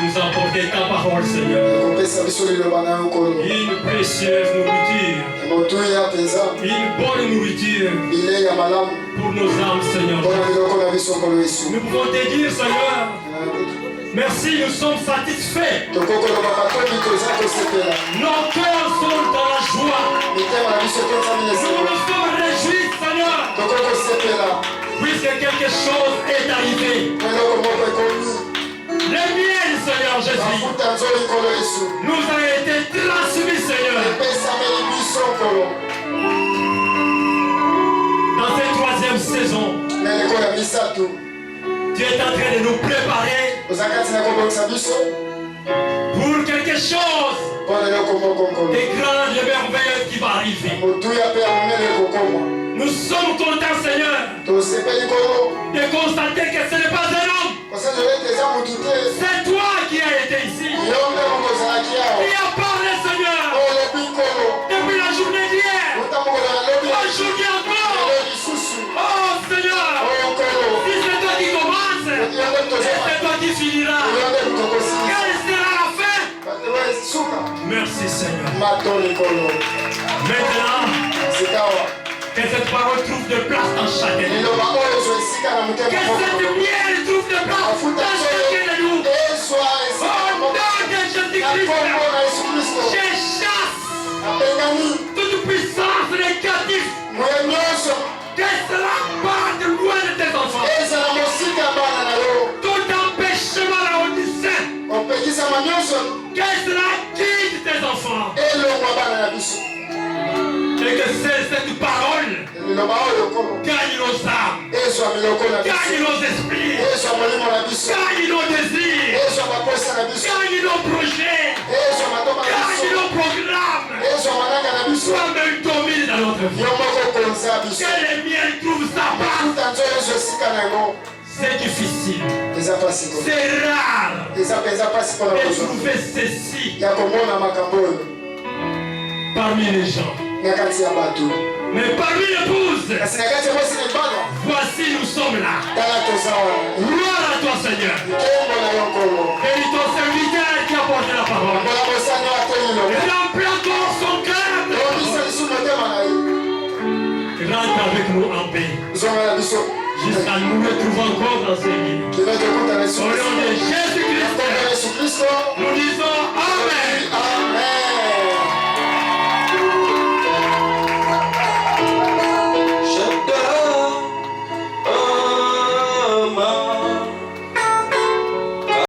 Nous apporter ta parole, Seigneur. Une précieuse nourriture. Une bonne nourriture pour nos âmes, Seigneur. Nous pouvons te dire, Seigneur, merci, nous sommes satisfaits. Nos cœurs sont dans la joie. Nous nous sommes réjouis, Seigneur. Puisque quelque chose est arrivé. Le miel, Seigneur Jésus, nous a été transmis, Seigneur. Dans cette troisième saison, tu es en train de nous préparer pour quelque chose de grand et merveilleux qui va arriver. Nous sommes contents, Seigneur, de constater que ce n'est pas un homme. C'est toi qui as été ici. Qui a parlé, Seigneur, depuis la journée d'hier. Aujourd'hui encore. Oh, Seigneur, si c'est toi qui commence, et c'est toi qui finiras. Quelle sera la fin? Merci, Seigneur. Maintenant, que cette parole trouve de place dans chacun de nous. Que cette lumière trouve de place dans chacun de nous. Au nom de Jésus-Christ, je chasse toute puissance négative. Que cela parte loin de tes enfants. Tout empêchement là au dessein. Que cela quitte tes enfants. Et que cette parole gagne nos âmes, gagne nos esprits, gagne nos désirs, gagne nos projets, gagne nos programmes, soit même domine dans notre vie. Que les miens trouvent sa place. C'est difficile, c'est rare de trouver ceci parmi les gens. Mais parmi l'épouse, voici nous sommes là. Gloire à toi, Seigneur. Et ton serviteur qui a porté la parole. Remplis encore son cœur. Rentre avec nous en paix. Jusqu'à nous retrouver encore dans ce lit. Au nom de Jésus-Christ, nous disons